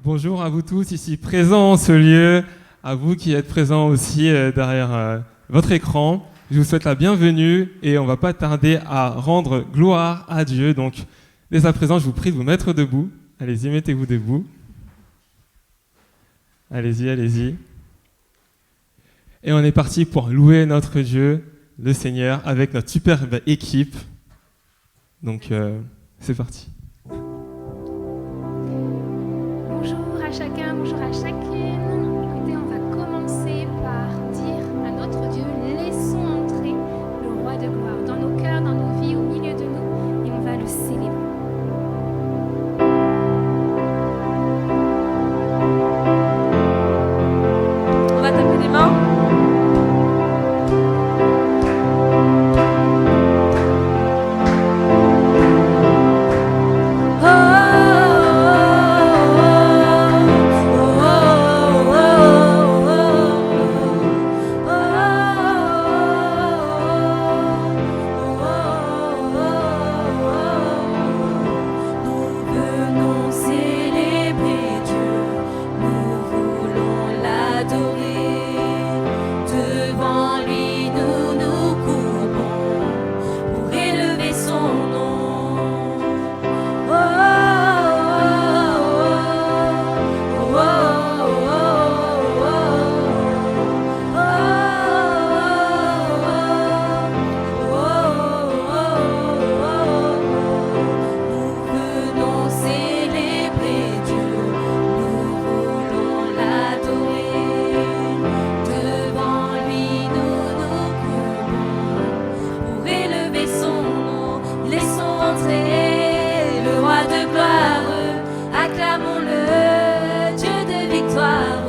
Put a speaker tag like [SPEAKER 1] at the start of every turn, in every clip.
[SPEAKER 1] Bonjour à vous tous ici présents en ce lieu, à vous qui êtes présents aussi derrière votre écran. Je vous souhaite la bienvenue et on ne va pas tarder à rendre gloire à Dieu. Donc, dès à présent, je vous prie de vous mettre debout. Allez-y, mettez-vous debout. Allez-y, allez-y. Et on est parti pour louer notre Dieu, le Seigneur, avec notre superbe équipe. Donc, c'est parti.
[SPEAKER 2] Bonjour à chacun, bonjour à chacune. Écoutez, on va commencer par dire à notre Dieu, laissons entrer le roi de gloire dans nos cœurs, dans nos vies, au milieu de nous, et on va le célébrer.
[SPEAKER 3] On va taper des mains.
[SPEAKER 4] Le roi de gloire, acclamons-le, Dieu de victoire.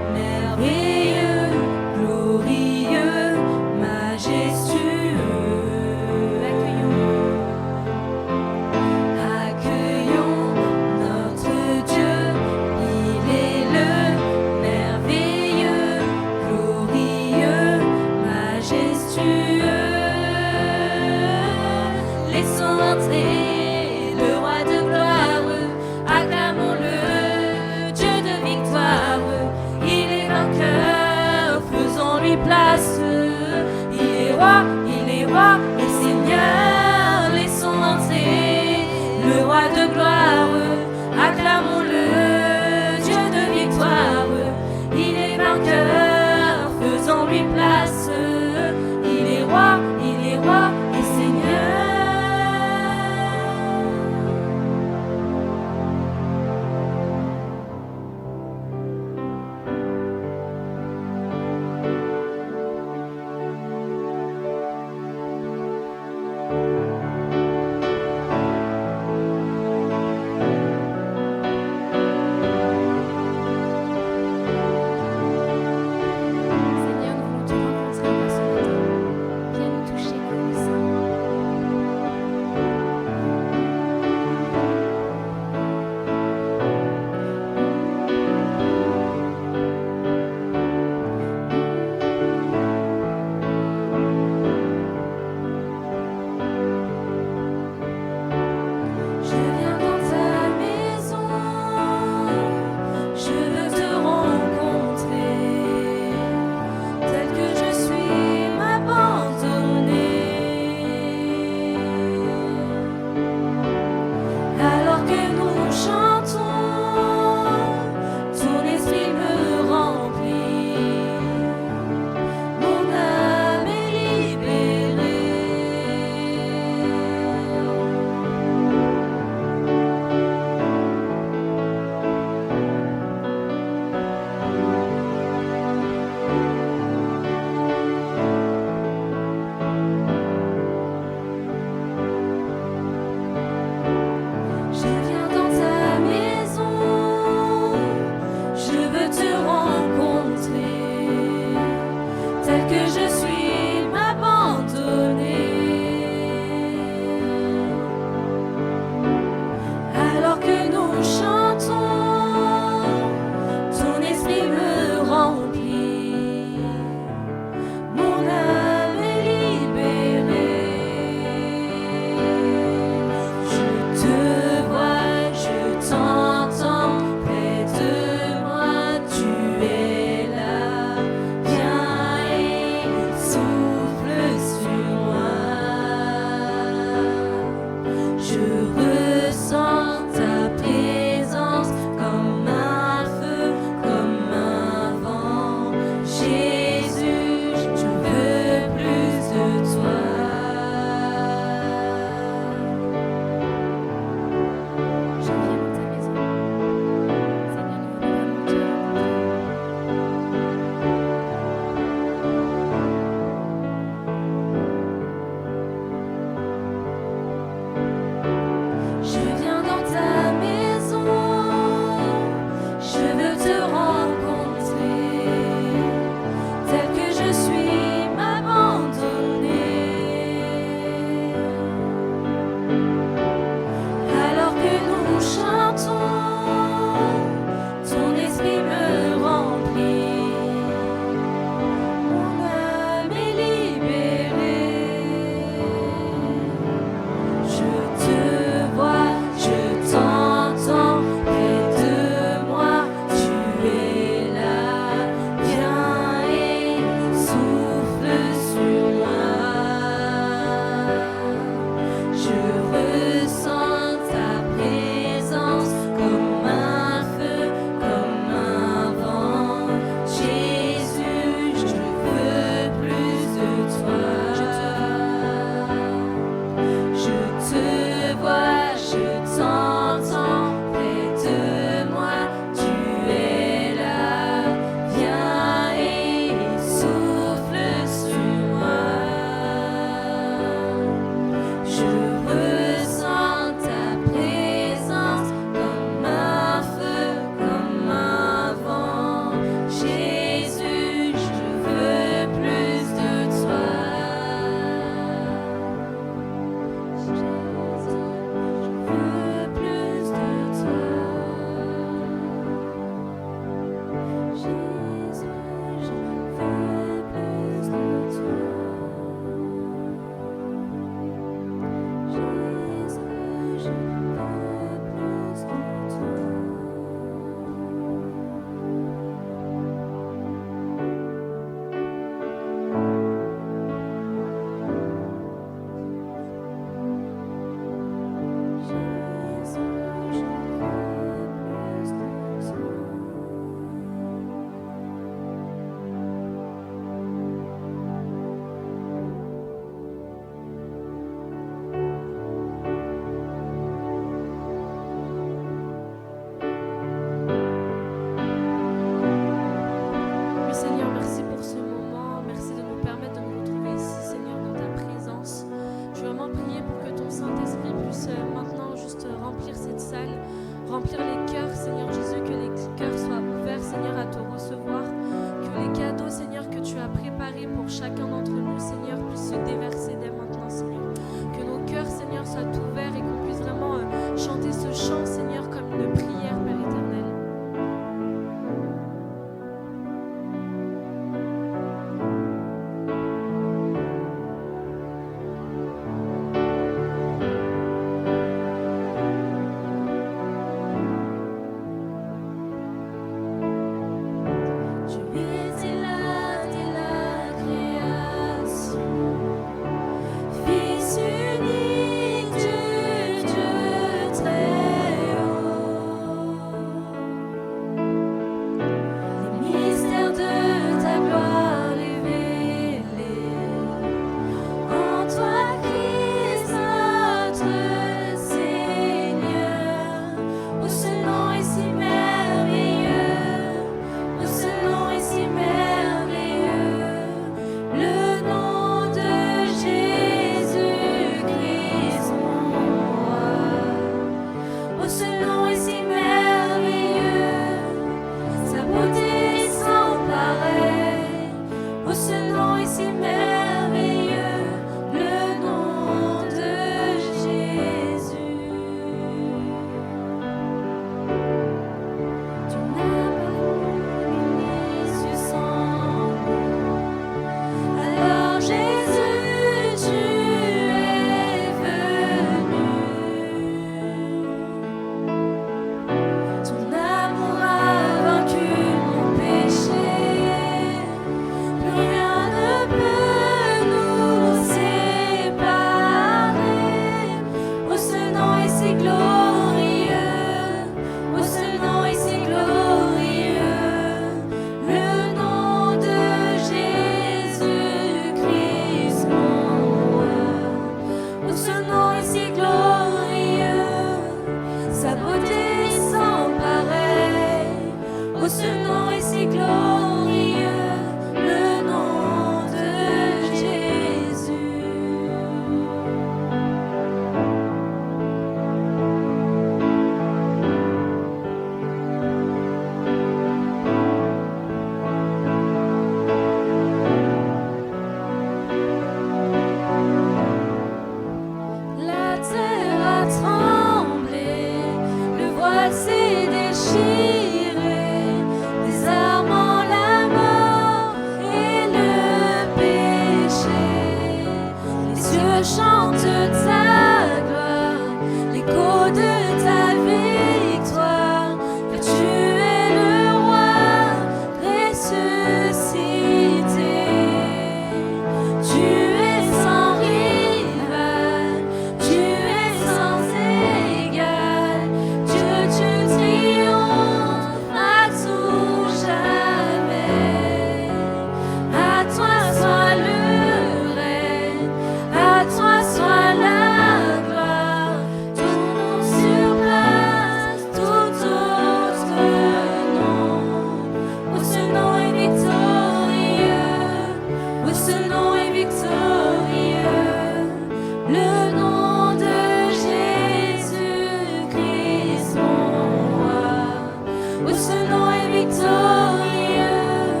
[SPEAKER 3] ce nom est victorieux,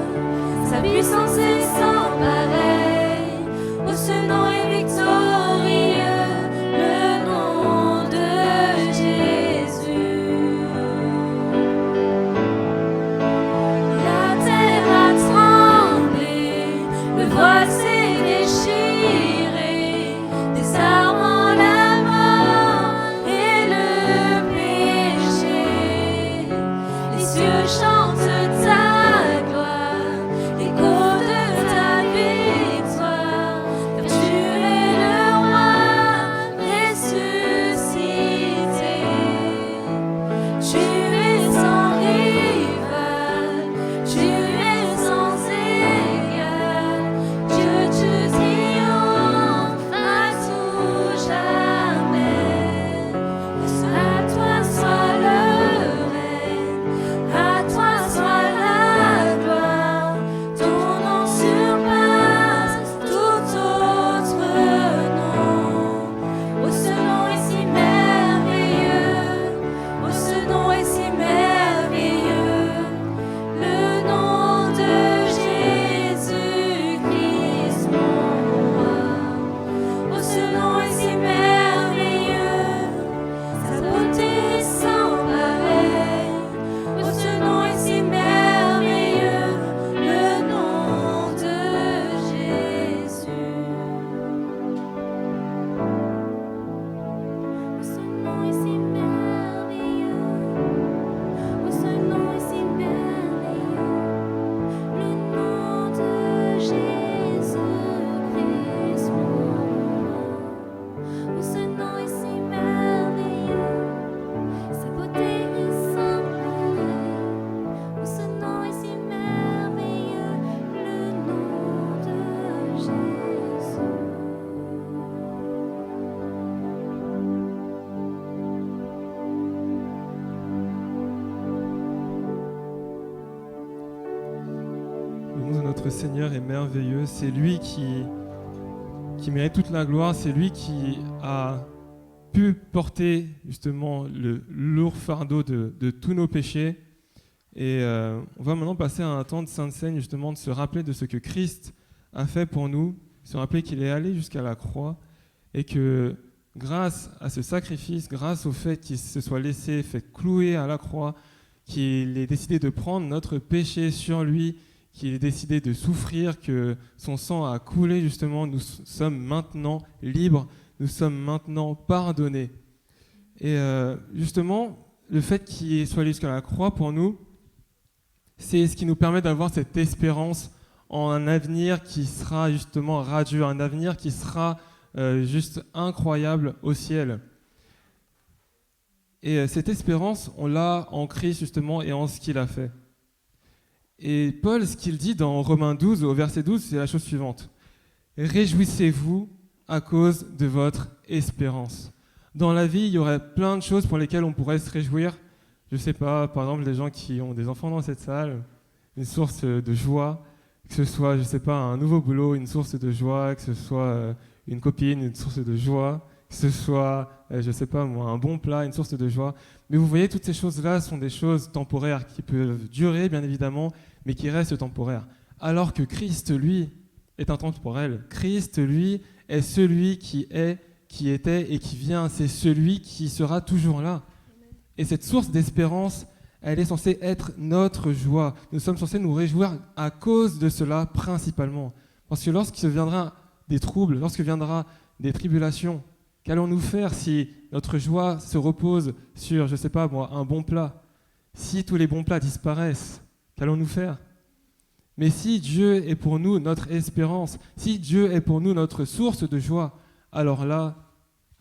[SPEAKER 3] sa puissance est sans pareil. Oh, ce nom est victorieux, le nom de Jésus. La terre a tremblé, le voile s'est déchiré, des armes en la mort et le péché. Les cieux chantent ta gloire, l'écho de ta victoire, car tu es le roi ressuscité. Tu es sans rival, tu es sans égal, Dieu tu triomphes à tout jamais. À toi soit le règne, à toi soit la gloire, ton nom surpasse tout autre nom. Oh, ce nom est si merveilleux, oh, ce nom est si merveilleux, le nom de Jésus-Christ mon roi. Oh, ce nom est si merveilleux, sa beauté est sans pareil. Oh, ce nom est si merveilleux, le nom de Jésus. Oh, ce nom est si merveilleux, oh, ce nom est si merveilleux, le nom de Jésus-Christ mon roi. Oh, ce nom est si merveilleux, sa beauté est sans pareil. Oh, ce nom est si merveilleux, le nom de Jésus.
[SPEAKER 1] Le nom de notre Seigneur est merveilleux. C'est lui qui mérite toute la gloire. C'est lui qui a pu porter justement le lourd fardeau de tous nos péchés. Et on va maintenant passer à un temps de Sainte Seine, justement, de se rappeler de ce que Christ a fait pour nous, se rappeler qu'il est allé jusqu'à la croix et que grâce à ce sacrifice, grâce au fait qu'il se soit laissé fait clouer à la croix, qu'il ait décidé de prendre notre péché sur lui, qu'il ait décidé de souffrir, que son sang a coulé, justement, nous sommes maintenant libres, nous sommes maintenant pardonnés. Et justement, le fait qu'il soit allé jusqu'à la croix pour nous, c'est ce qui nous permet d'avoir cette espérance en un avenir qui sera justement radieux, un avenir qui sera juste incroyable au ciel. Et cette espérance, on l'a en Christ justement et en ce qu'il a fait. Et Paul, ce qu'il dit dans Romains 12, au verset 12, c'est la chose suivante. « Réjouissez-vous à cause de votre espérance. » Dans la vie, il y aurait plein de choses pour lesquelles on pourrait se réjouir. Je ne sais pas, par exemple, les gens qui ont des enfants dans cette salle, une source de joie, que ce soit, je ne sais pas, un nouveau boulot, une source de joie, que ce soit une copine, une source de joie, que ce soit, je ne sais pas moi, un bon plat, une source de joie. Mais vous voyez, toutes ces choses-là sont des choses temporaires qui peuvent durer, bien évidemment, mais qui restent temporaires. Alors que Christ, lui, est intemporel. Christ, lui, est celui qui est, qui était et qui vient. C'est celui qui sera toujours là. Et cette source d'espérance, elle est censée être notre joie. Nous sommes censés nous réjouir à cause de cela principalement. Parce que lorsqu'il viendra des troubles, lorsque viendra des tribulations, qu'allons-nous faire si notre joie se repose sur, je ne sais pas moi, un bon plat? Si tous les bons plats disparaissent, qu'allons-nous faire? Mais si Dieu est pour nous notre espérance, si Dieu est pour nous notre source de joie, alors là,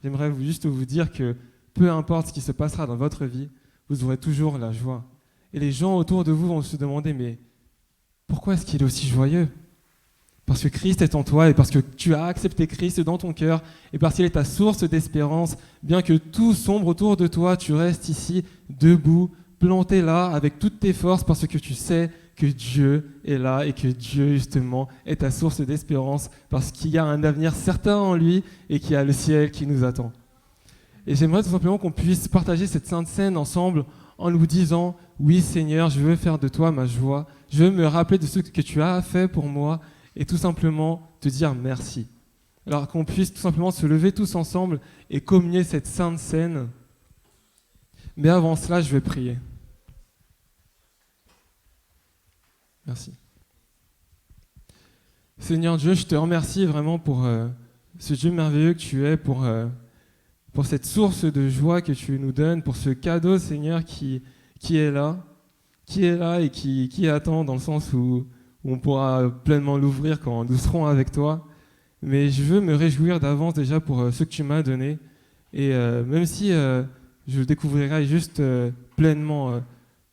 [SPEAKER 1] j'aimerais juste vous dire que peu importe ce qui se passera dans votre vie, vous aurez toujours la joie. Et les gens autour de vous vont se demander, mais pourquoi est-ce qu'il est aussi joyeux? Parce que Christ est en toi et parce que tu as accepté Christ dans ton cœur et parce qu'il est ta source d'espérance, bien que tout sombre autour de toi, tu restes ici, debout, planté là, avec toutes tes forces, parce que tu sais que Dieu est là et que Dieu, justement, est ta source d'espérance, parce qu'il y a un avenir certain en lui et qu'il y a le ciel qui nous attend. Et j'aimerais tout simplement qu'on puisse partager cette sainte scène ensemble en nous disant « Oui Seigneur, je veux faire de toi ma joie, je veux me rappeler de ce que tu as fait pour moi et tout simplement te dire merci. » Alors qu'on puisse tout simplement se lever tous ensemble et communier cette sainte scène. Mais avant cela, je vais prier. Merci. Seigneur Dieu, je te remercie vraiment pour ce Dieu merveilleux que tu es, pour cette source de joie que tu nous donnes, pour ce cadeau, Seigneur, qui est là et qui attend, dans le sens où on pourra pleinement l'ouvrir quand nous serons avec toi. Mais je veux me réjouir d'avance déjà pour ce que tu m'as donné. Et même si je le découvrirai juste pleinement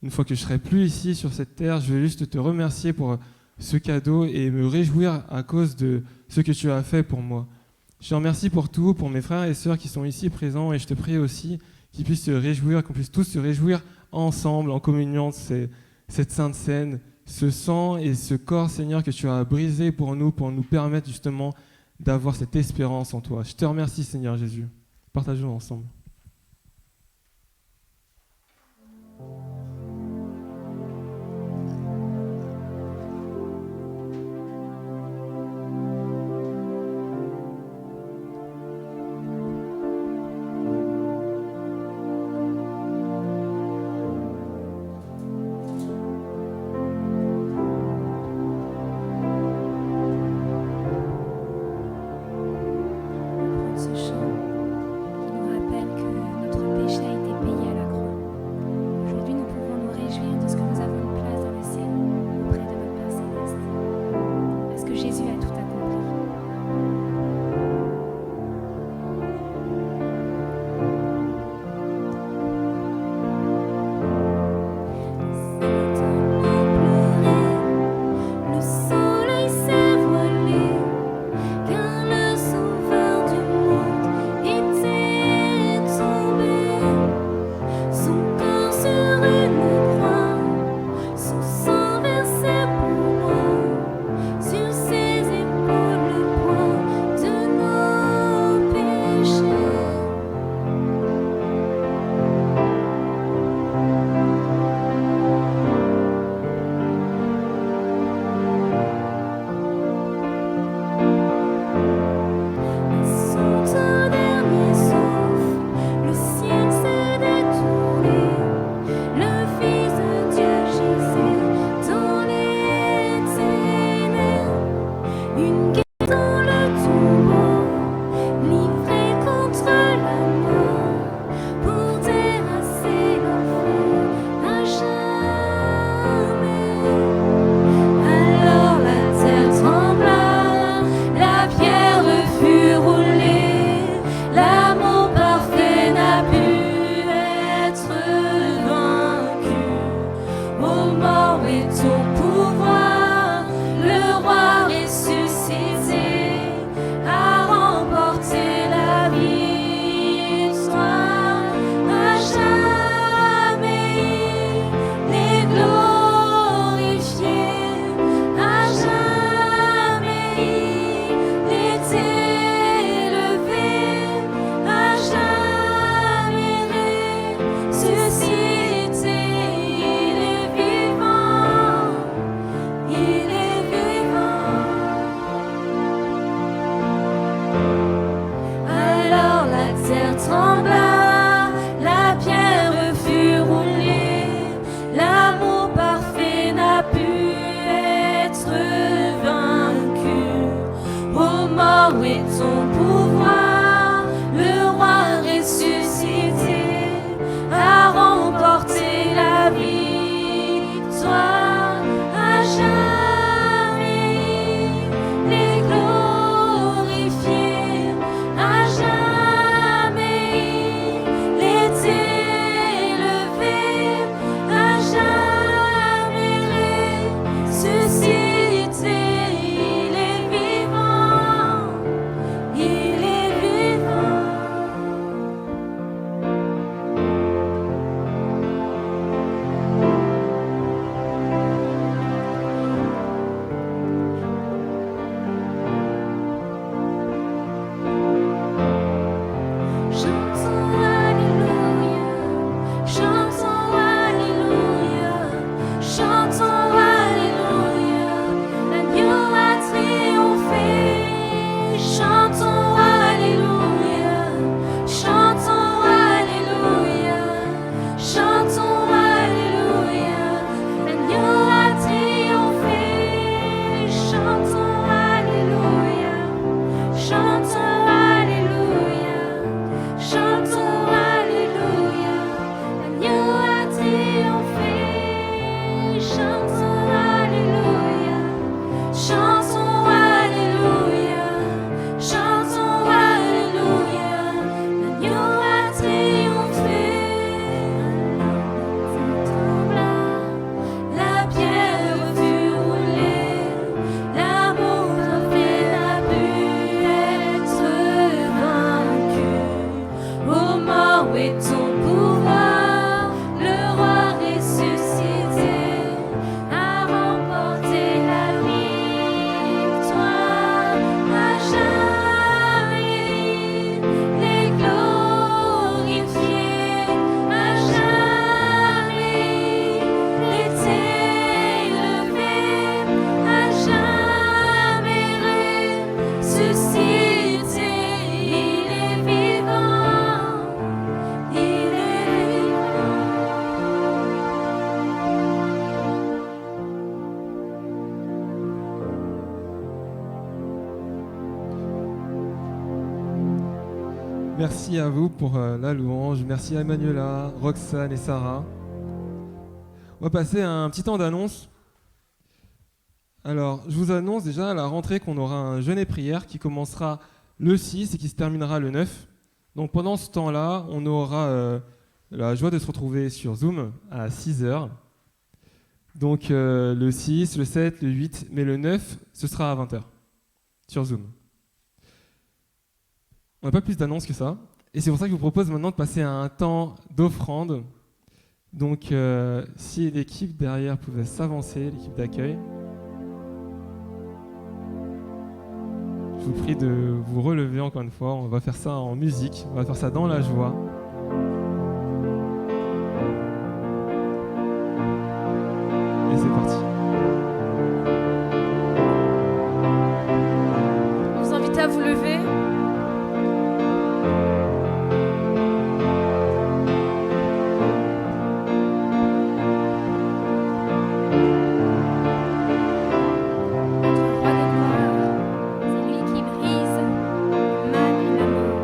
[SPEAKER 1] une fois que je serai plus ici sur cette terre, je veux juste te remercier pour ce cadeau et me réjouir à cause de ce que tu as fait pour moi. Je te remercie pour tout, pour mes frères et sœurs qui sont ici présents, et je te prie aussi qu'ils puissent se réjouir, qu'on puisse tous se réjouir ensemble en communion de cette sainte scène, ce sang et ce corps, Seigneur, que tu as brisé pour nous permettre justement d'avoir cette espérance en toi. Je te remercie, Seigneur Jésus. Partageons ensemble.
[SPEAKER 3] Ce chant qui nous rappelle que notre péché a été payé à la croix. Aujourd'hui, nous pouvons nous réjouir de ce que nous avons une place dans le ciel auprès de notre Père Céleste. Parce que Jésus a tout accompli. Le soleil s'est voilé, car le sauveur du monde était tombé. Son corps sur une croix, son sang versé pour moi, sur ses épaules le poids de nos péchés. Son tout dernier souffle, le ciel s'est détourné. Le Fils de Dieu gisait dans les ténèbres. Une guerre dans le tombeau, livrée contre la mort, pour terrasser l'enfer à jamais. Alors la terre trembla, la pierre fut roulée, l'amour parfait n'a pu être vaincu. Ô mort et ton pouvoir, le roi ressuscité a remporté la victoire. À jamais il est glorifié, à jamais il est élevé, à jamais ressuscité, il est vivant.
[SPEAKER 1] Merci à vous pour la louange. Merci à Manuela, Roxane et Sarah. On va passer à un petit temps d'annonce. Alors, je vous annonce déjà à la rentrée qu'on aura un jeûne et prière qui commencera le 6 et qui se terminera le 9. Donc pendant ce temps-là, on aura la joie de se retrouver sur Zoom à 6h. Donc le 6, le 7, le 8, mais le 9, ce sera à 20h sur Zoom. On n'a pas plus d'annonces que ça. Et c'est pour ça que je vous propose maintenant de passer à un temps d'offrande. Donc si l'équipe derrière pouvait s'avancer, l'équipe d'accueil. Je vous prie de vous relever encore une fois. On va faire ça en musique, on va faire ça dans la joie. Et c'est parti.
[SPEAKER 4] On vous invite à vous lever.
[SPEAKER 2] Notre roi de gloire, c'est lui qui brise le mal et la mort.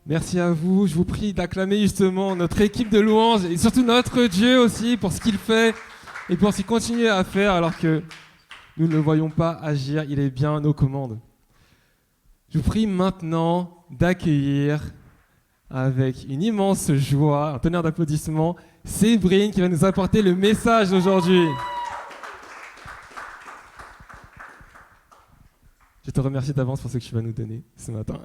[SPEAKER 1] Merci à vous. Je vous prie d'acclamer justement notre équipe de louanges et surtout notre Dieu aussi pour ce qu'il fait et pour ce qu'il continue à faire alors que nous ne le voyons pas agir. Il est bien aux commandes. Je vous prie maintenant d'accueillir avec une immense joie, un tonnerre d'applaudissements, Sébrine qui va nous apporter le message d'aujourd'hui. Je te remercie d'avance pour ce que tu vas nous donner ce matin.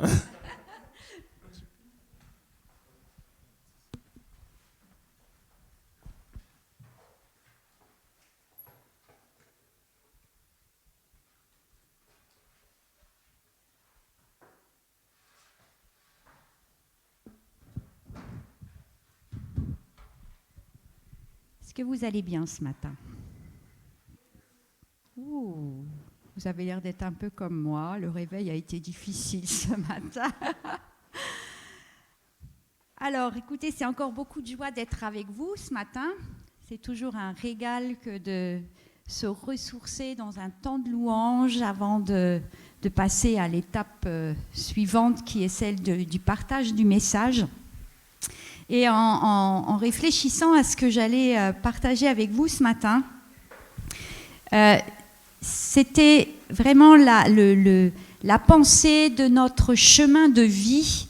[SPEAKER 5] Est-ce que vous allez bien ce matin? Ouh, vous avez l'air d'être un peu comme moi. Le réveil a été difficile ce matin. Alors, écoutez, c'est encore beaucoup de joie d'être avec vous ce matin. C'est toujours un régal que de se ressourcer dans un temps de louange avant de passer à l'étape suivante qui est celle du partage du message. Et en réfléchissant à ce que j'allais partager avec vous ce matin, c'était vraiment la pensée de notre chemin de vie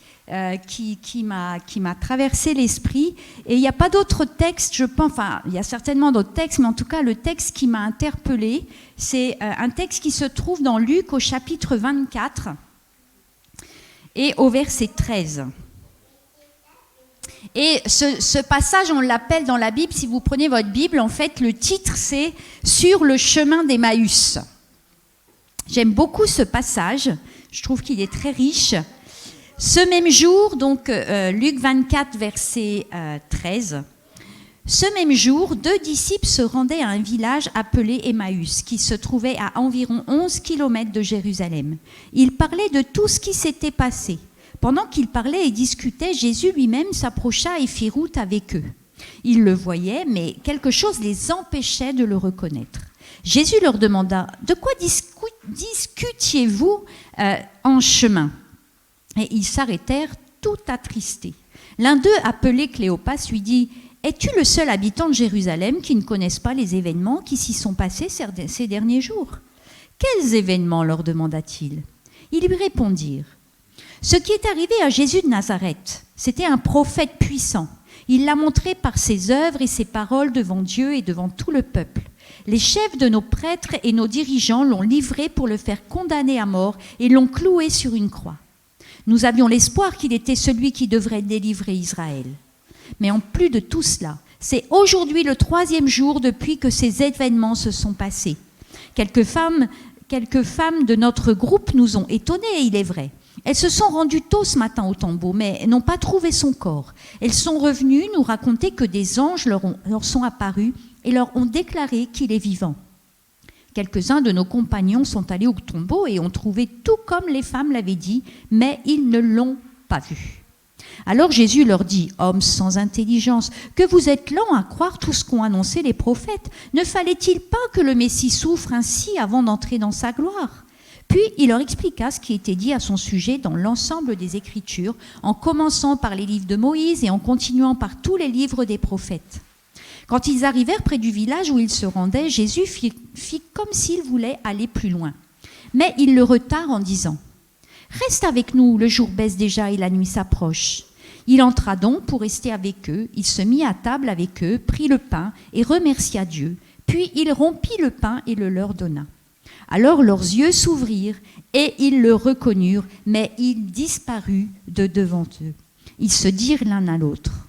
[SPEAKER 5] qui m'a traversé l'esprit. Et il n'y a pas d'autres textes, je pense, enfin, il y a certainement d'autres textes, mais en tout cas, le texte qui m'a interpellée, c'est un texte qui se trouve dans Luc au chapitre 24 et au verset 13. Et ce passage, on l'appelle dans la Bible, si vous prenez votre Bible, en fait, le titre, c'est « Sur le chemin d'Emmaüs ». J'aime beaucoup ce passage, je trouve qu'il est très riche. Ce même jour, donc Luc 24, verset 13, « Ce même jour, 2 disciples se rendaient à un village appelé Emmaüs, qui se trouvait à environ 11 kilomètres de Jérusalem. Ils parlaient de tout ce qui s'était passé. Pendant qu'ils parlaient et discutaient, Jésus lui-même s'approcha et fit route avec eux. Ils le voyaient, mais quelque chose les empêchait de le reconnaître. Jésus leur demanda « De quoi discutiez-vous en chemin ?» Et ils s'arrêtèrent tout attristés. L'un d'eux, appelé Cléopas, lui dit « Es-tu le seul habitant de Jérusalem qui ne connaisse pas les événements qui s'y sont passés ces derniers jours ?»« Quels événements ?» leur demanda-t-il. Ils lui répondirent « Ce qui est arrivé à Jésus de Nazareth, c'était un prophète puissant. Il l'a montré par ses œuvres et ses paroles devant Dieu et devant tout le peuple. Les chefs de nos prêtres et nos dirigeants l'ont livré pour le faire condamner à mort et l'ont cloué sur une croix. Nous avions l'espoir qu'il était celui qui devrait délivrer Israël. Mais en plus de tout cela, c'est aujourd'hui le 3e jour depuis que ces événements se sont passés. Quelques femmes de notre groupe nous ont étonnés, il est vrai. Elles se sont rendues tôt ce matin au tombeau, mais n'ont pas trouvé son corps. Elles sont revenues nous raconter que des anges leur sont apparus et leur ont déclaré qu'il est vivant. Quelques-uns de nos compagnons sont allés au tombeau et ont trouvé tout comme les femmes l'avaient dit, mais ils ne l'ont pas vu. Alors Jésus leur dit, « Hommes sans intelligence, que vous êtes lents à croire tout ce qu'ont annoncé les prophètes. Ne fallait-il pas que le Messie souffre ainsi avant d'entrer dans sa gloire ?» Puis il leur expliqua ce qui était dit à son sujet dans l'ensemble des Écritures, en commençant par les livres de Moïse et en continuant par tous les livres des prophètes. Quand ils arrivèrent près du village où ils se rendaient, Jésus fit comme s'il voulait aller plus loin. Mais il le retint en disant « Reste avec nous, le jour baisse déjà et la nuit s'approche. » Il entra donc pour rester avec eux, il se mit à table avec eux, prit le pain et remercia Dieu. Puis il rompit le pain et le leur donna. Alors leurs yeux s'ouvrirent et ils le reconnurent, mais il disparut de devant eux. Ils se dirent l'un à l'autre.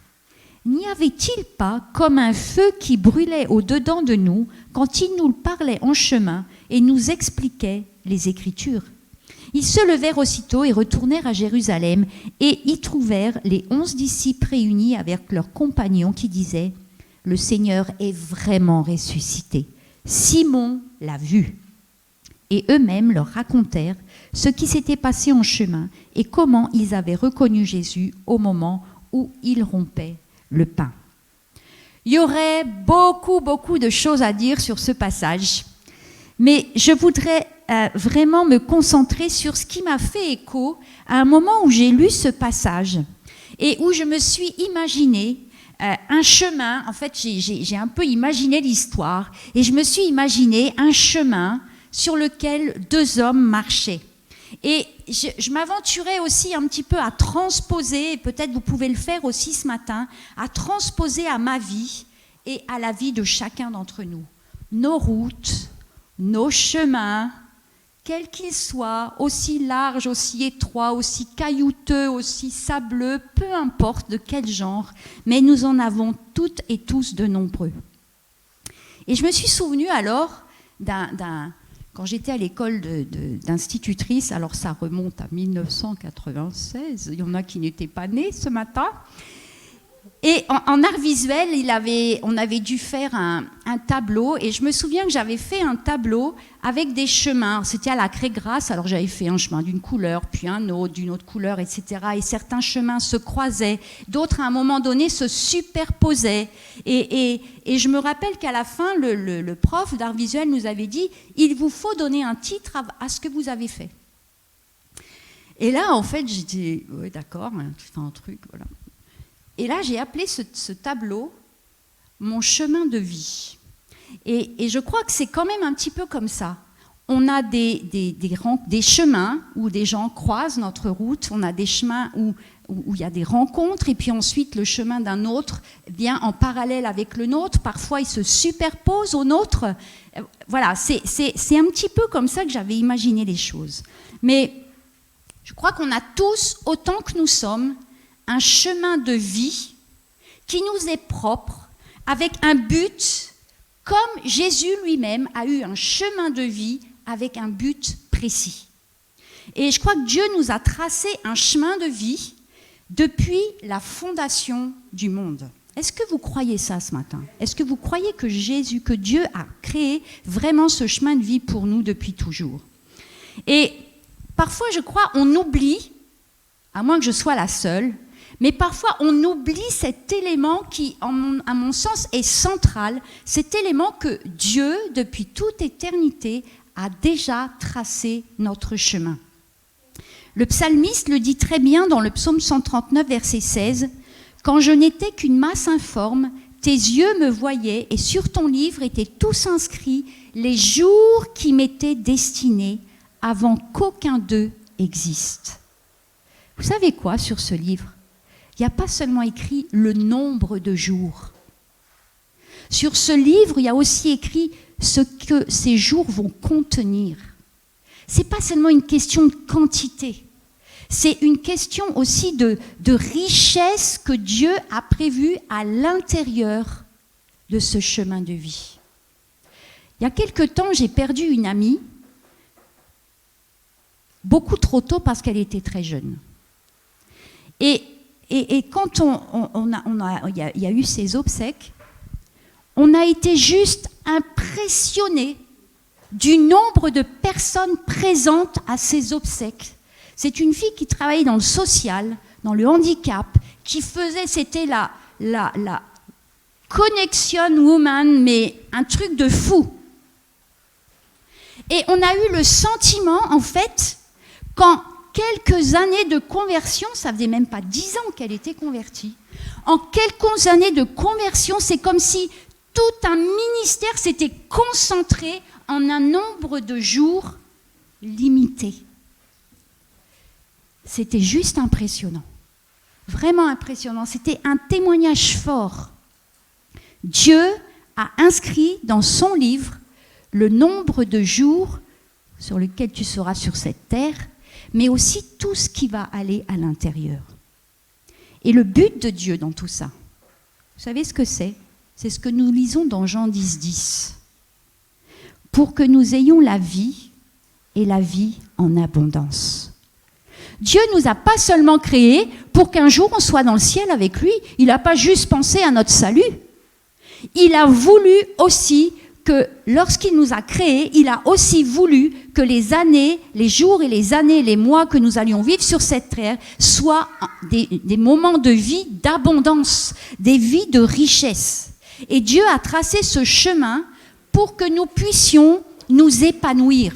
[SPEAKER 5] N'y avait-il pas comme un feu qui brûlait au-dedans de nous quand il nous parlait en chemin et nous expliquait les Écritures? Ils se levèrent aussitôt et retournèrent à Jérusalem et y trouvèrent les 11 disciples réunis avec leurs compagnons qui disaient « Le Seigneur est vraiment ressuscité. Simon l'a vu. » Et eux-mêmes leur racontèrent ce qui s'était passé en chemin et comment ils avaient reconnu Jésus au moment où il rompait le pain. Il y aurait beaucoup de choses à dire sur ce passage, mais je voudrais vraiment me concentrer sur ce qui m'a fait écho à un moment où j'ai lu ce passage et où je me suis imaginé un chemin. En fait, j'ai un peu imaginé l'histoire, et je me suis imaginé un chemin sur lequel deux hommes marchaient. Et je m'aventurais aussi un petit peu à transposer, et peut-être vous pouvez le faire aussi ce matin, à transposer à ma vie et à la vie de chacun d'entre nous. Nos routes, nos chemins, quels qu'ils soient, aussi larges, aussi étroits, aussi caillouteux, aussi sableux, peu importe de quel genre, mais nous en avons toutes et tous de nombreux. Et je me suis souvenue alors quand j'étais à l'école d'institutrice, alors ça remonte à 1996, il y en a qui n'étaient pas nés ce matin, et en art visuel, on avait dû faire un tableau, et je me souviens que j'avais fait un tableau avec des chemins. C'était à la craie grasse, alors j'avais fait un chemin d'une couleur, puis un autre d'une autre couleur, etc. Et certains chemins se croisaient, d'autres à un moment donné se superposaient. Et je me rappelle qu'à la fin, le prof d'art visuel nous avait dit « Il vous faut donner un titre à ce que vous avez fait ». Et là, en fait, j'étais « Oui, d'accord, tu fais un truc, voilà ». Et là, j'ai appelé ce tableau « Mon chemin de vie ». Et je crois que c'est quand même un petit peu comme ça. On a des chemins où des gens croisent notre route, on a des chemins où il y a des rencontres, et puis ensuite le chemin d'un autre vient en parallèle avec le nôtre, parfois il se superpose au nôtre. Voilà, c'est un petit peu comme ça que j'avais imaginé les choses. Mais je crois qu'on a tous, autant que nous sommes, un chemin de vie qui nous est propre, avec un but, comme Jésus lui-même a eu un chemin de vie avec un but précis. Et je crois que Dieu nous a tracé un chemin de vie depuis la fondation du monde. Est-ce que vous croyez ça ce matin? Est-ce que vous croyez que Dieu a créé vraiment ce chemin de vie pour nous depuis toujours? Et parfois, je crois, on oublie, à moins que je sois la seule, mais parfois, on oublie cet élément qui, à mon sens, est central, cet élément que Dieu, depuis toute éternité, a déjà tracé notre chemin. Le psalmiste le dit très bien dans le psaume 139, verset 16, « Quand je n'étais qu'une masse informe, tes yeux me voyaient et sur ton livre étaient tous inscrits les jours qui m'étaient destinés avant qu'aucun d'eux existe. » Vous savez quoi sur ce livre? Il n'y a pas seulement écrit le nombre de jours. Sur ce livre, il y a aussi écrit ce que ces jours vont contenir. Ce n'est pas seulement une question de quantité, c'est une question aussi de richesse que Dieu a prévue à l'intérieur de ce chemin de vie. Il y a quelque temps, j'ai perdu une amie, beaucoup trop tôt parce qu'elle était très jeune. Et quand il y a eu ces obsèques, on a été juste impressionnés du nombre de personnes présentes à ces obsèques. C'est une fille qui travaillait dans le social, dans le handicap, qui faisait, c'était la connection woman, mais un truc de fou. Et on a eu le sentiment, en fait, quand quelques années de conversion, ça faisait même pas 10 ans qu'elle était convertie, en quelques années de conversion, c'est comme si tout un ministère s'était concentré en un nombre de jours limité. C'était juste impressionnant, vraiment impressionnant, c'était un témoignage fort. Dieu a inscrit dans son livre le nombre de jours sur lesquels tu seras sur cette terre, mais aussi tout ce qui va aller à l'intérieur. Et le but de Dieu dans tout ça, vous savez ce que c'est? C'est ce que nous lisons dans Jean 10, 10. Pour que nous ayons la vie et la vie en abondance. Dieu ne nous a pas seulement créés pour qu'un jour on soit dans le ciel avec lui. Il n'a pas juste pensé à notre salut. Il a voulu aussi que lorsqu'il nous a créés, il a aussi voulu que les années, les jours et les années, les mois que nous allions vivre sur cette terre soient des moments de vie d'abondance, des vies de richesse. Et Dieu a tracé ce chemin pour que nous puissions nous épanouir.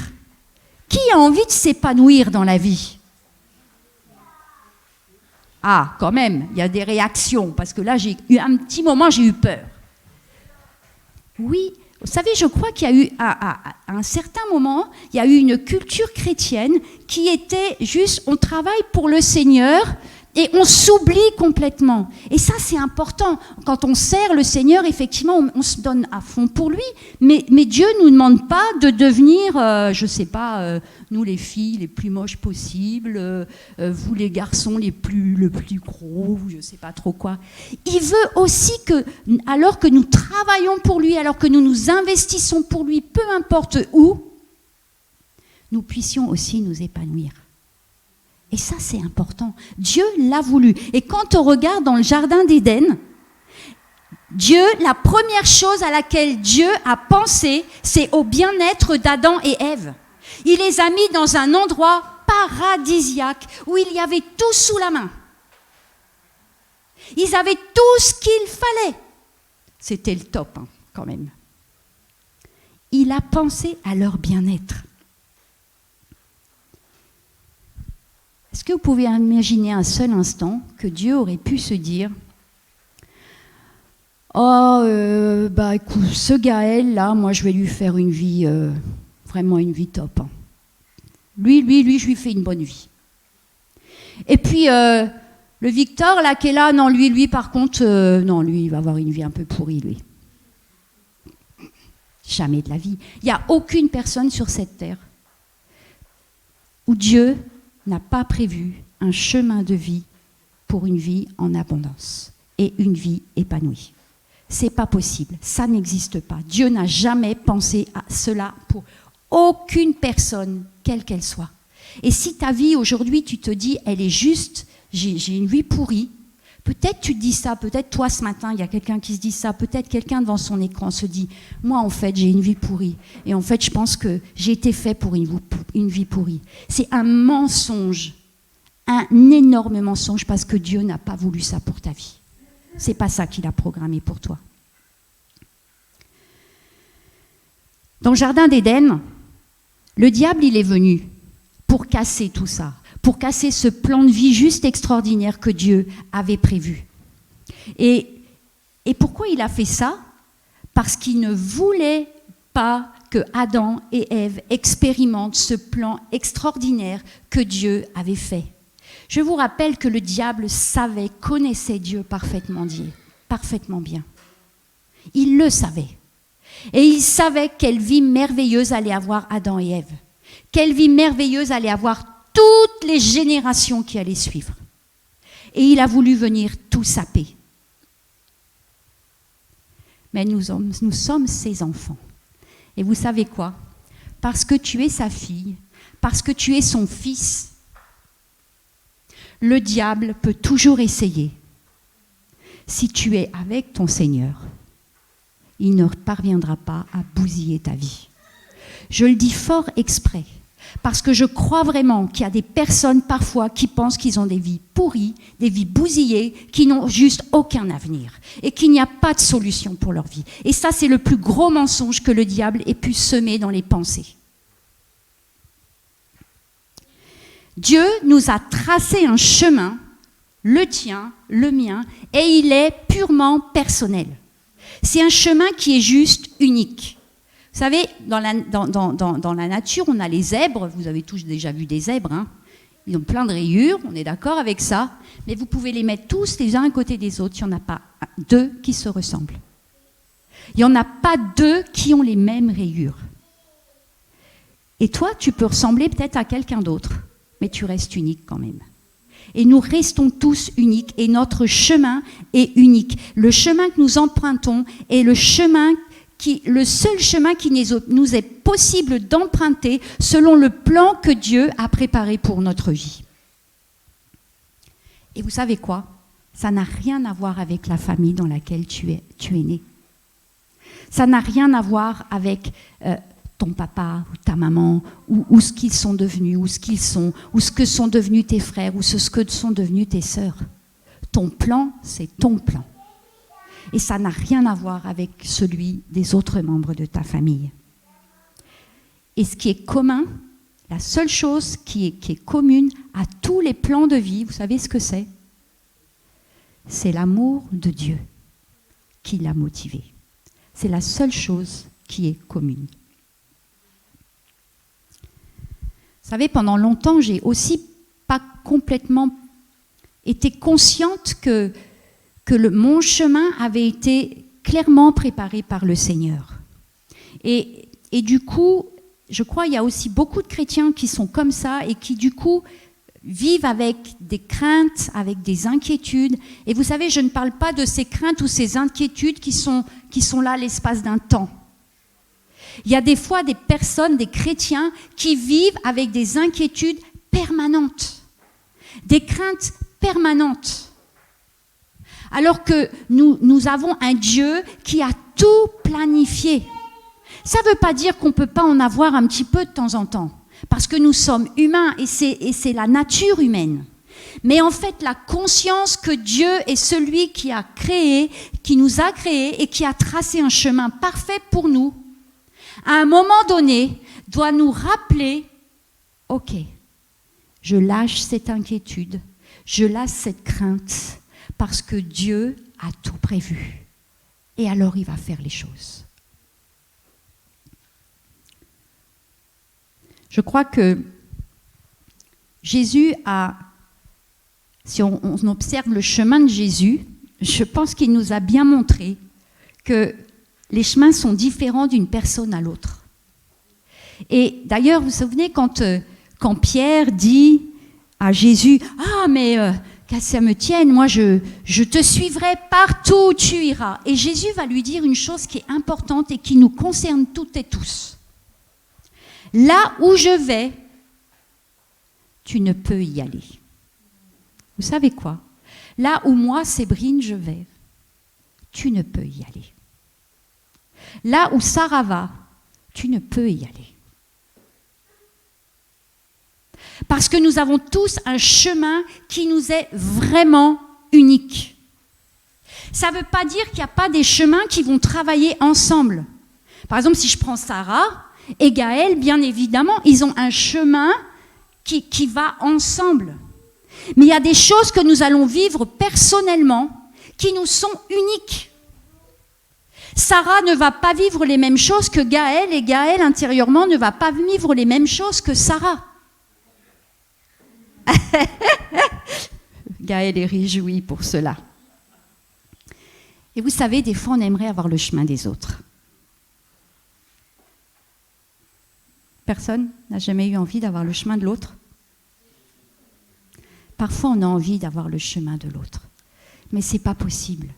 [SPEAKER 5] Qui a envie de s'épanouir dans la vie? Ah, quand même, il y a des réactions, parce que là, j'ai eu un petit moment, j'ai eu peur. Oui, vous savez, je crois qu'il y a eu, à un certain moment, il y a eu une culture chrétienne qui était juste, on travaille pour le Seigneur et on s'oublie complètement. Et ça, c'est important. Quand on sert le Seigneur, effectivement, on se donne à fond pour lui, mais Dieu ne nous demande pas de devenir, je ne sais pas, nous les filles les plus moches possibles, vous les garçons le plus gros, je ne sais pas trop quoi. Il veut aussi que, alors que nous travaillons pour lui, alors que nous nous investissons pour lui, peu importe où, nous puissions aussi nous épanouir. Et ça, c'est important. Dieu l'a voulu. Et quand on regarde dans le jardin d'Éden, Dieu, la première chose à laquelle Dieu a pensé, c'est au bien-être d'Adam et Ève. Il les a mis dans un endroit paradisiaque où il y avait tout sous la main. Ils avaient tout ce qu'il fallait. C'était le top, hein, quand même. Il a pensé à leur bien-être. Est-ce que vous pouvez imaginer un seul instant que Dieu aurait pu se dire « Oh, écoute, ce Gaël, là, moi, je vais lui faire une vie, vraiment une vie top. Hein. Lui, je lui fais une bonne vie. Et puis, le Victor, là, qui est là, non, lui, par contre, non, lui, il va avoir une vie un peu pourrie, lui. Jamais de la vie. Il n'y a aucune personne sur cette terre où Dieu n'a pas prévu un chemin de vie pour une vie en abondance et une vie épanouie. C'est pas possible, ça n'existe pas. Dieu n'a jamais pensé à cela pour aucune personne, quelle qu'elle soit. Et si ta vie aujourd'hui, tu te dis, elle est juste, j'ai une vie pourrie, peut-être tu te dis ça, peut-être toi ce matin, il y a quelqu'un qui se dit ça, peut-être quelqu'un devant son écran se dit, moi en fait j'ai une vie pourrie, et en fait je pense que j'ai été fait pour une vie pourrie. C'est un mensonge, un énorme mensonge, parce que Dieu n'a pas voulu ça pour ta vie. C'est pas ça qu'il a programmé pour toi. Dans le jardin d'Éden, le diable il est venu pour casser tout ça, pour casser ce plan de vie juste extraordinaire que Dieu avait prévu. Et pourquoi il a fait ça ? Parce qu'il ne voulait pas que Adam et Ève expérimentent ce plan extraordinaire que Dieu avait fait. Je vous rappelle que le diable connaissait Dieu parfaitement bien. Il le savait. Et il savait quelle vie merveilleuse allait avoir Adam et Ève. Quelle vie merveilleuse allait avoir toutes les générations qui allaient suivre. Et il a voulu venir tout saper. Mais nous sommes ses enfants. Et vous savez quoi ? Parce que tu es sa fille, parce que tu es son fils, le diable peut toujours essayer. Si tu es avec ton Seigneur, il ne parviendra pas à bousiller ta vie. Je le dis fort exprès. Parce que je crois vraiment qu'il y a des personnes parfois qui pensent qu'ils ont des vies pourries, des vies bousillées, qui n'ont juste aucun avenir et qu'il n'y a pas de solution pour leur vie. Et ça, c'est le plus gros mensonge que le diable ait pu semer dans les pensées. Dieu nous a tracé un chemin, le tien, le mien, et il est purement personnel. C'est un chemin qui est juste unique. Vous savez, dans la nature, on a les zèbres. Vous avez tous déjà vu des zèbres. Hein. Ils ont plein de rayures, on est d'accord avec ça. Mais vous pouvez les mettre tous les uns à côté des autres. Il n'y en a pas deux qui se ressemblent. Il n'y en a pas deux qui ont les mêmes rayures. Et toi, tu peux ressembler peut-être à quelqu'un d'autre, mais tu restes unique quand même. Et nous restons tous uniques et notre chemin est unique. Le chemin que nous empruntons est le seul chemin qui nous est possible d'emprunter selon le plan que Dieu a préparé pour notre vie. Et vous savez quoi ? Ça n'a rien à voir avec la famille dans laquelle tu es né. Ça n'a rien à voir avec ton papa ou ta maman, ou ce qu'ils sont devenus, ou ce qu'ils sont, ou ce que sont devenus tes frères, ou ce que sont devenus tes sœurs. Ton plan, c'est ton plan. Et ça n'a rien à voir avec celui des autres membres de ta famille. Et ce qui est commun, la seule chose qui est commune à tous les plans de vie, vous savez ce que c'est ? c'est l'amour de Dieu qui l'a motivé. C'est la seule chose qui est commune. Vous savez, pendant longtemps, j'ai aussi pas complètement été consciente que mon chemin avait été clairement préparé par le Seigneur. Et du coup, je crois qu'il y a aussi beaucoup de chrétiens qui sont comme ça et qui du coup vivent avec des craintes, avec des inquiétudes. Et vous savez, je ne parle pas de ces craintes ou ces inquiétudes qui sont là à l'espace d'un temps. Il y a des fois des personnes, des chrétiens, qui vivent avec des inquiétudes permanentes, des craintes permanentes. Alors que nous avons un Dieu qui a tout planifié. Ça ne veut pas dire qu'on ne peut pas en avoir un petit peu de temps en temps, parce que nous sommes humains et c'est la nature humaine. Mais en fait, la conscience que Dieu est celui qui a créé, qui nous a créés et qui a tracé un chemin parfait pour nous, à un moment donné, doit nous rappeler, ok, je lâche cette inquiétude, je lâche cette crainte, parce que Dieu a tout prévu. Et alors il va faire les choses. Je crois que Jésus a, si on observe le chemin de Jésus, je pense qu'il nous a bien montré que les chemins sont différents d'une personne à l'autre. Et d'ailleurs, vous vous souvenez quand Pierre dit à Jésus, « Ah, mais qu'à ça me tienne, moi je te suivrai partout où tu iras. » Et Jésus va lui dire une chose qui est importante et qui nous concerne toutes et tous. « Là où je vais, tu ne peux y aller. » Vous savez quoi? Là où moi, Sébrine, je vais, tu ne peux y aller. Là où Sarah va, tu ne peux y aller. Parce que nous avons tous un chemin qui nous est vraiment unique. Ça ne veut pas dire qu'il n'y a pas des chemins qui vont travailler ensemble. Par exemple, si je prends Sarah et Gaël, bien évidemment, ils ont un chemin qui va ensemble. Mais il y a des choses que nous allons vivre personnellement qui nous sont uniques. Sarah ne va pas vivre les mêmes choses que Gaël et Gaël intérieurement ne va pas vivre les mêmes choses que Sarah. Gaël est réjoui pour cela. Et vous savez, des fois on aimerait avoir le chemin des autres. Personne n'a jamais eu envie d'avoir le chemin de l'autre? Parfois on a envie d'avoir le chemin de l'autre, mais ce n'est pas possible.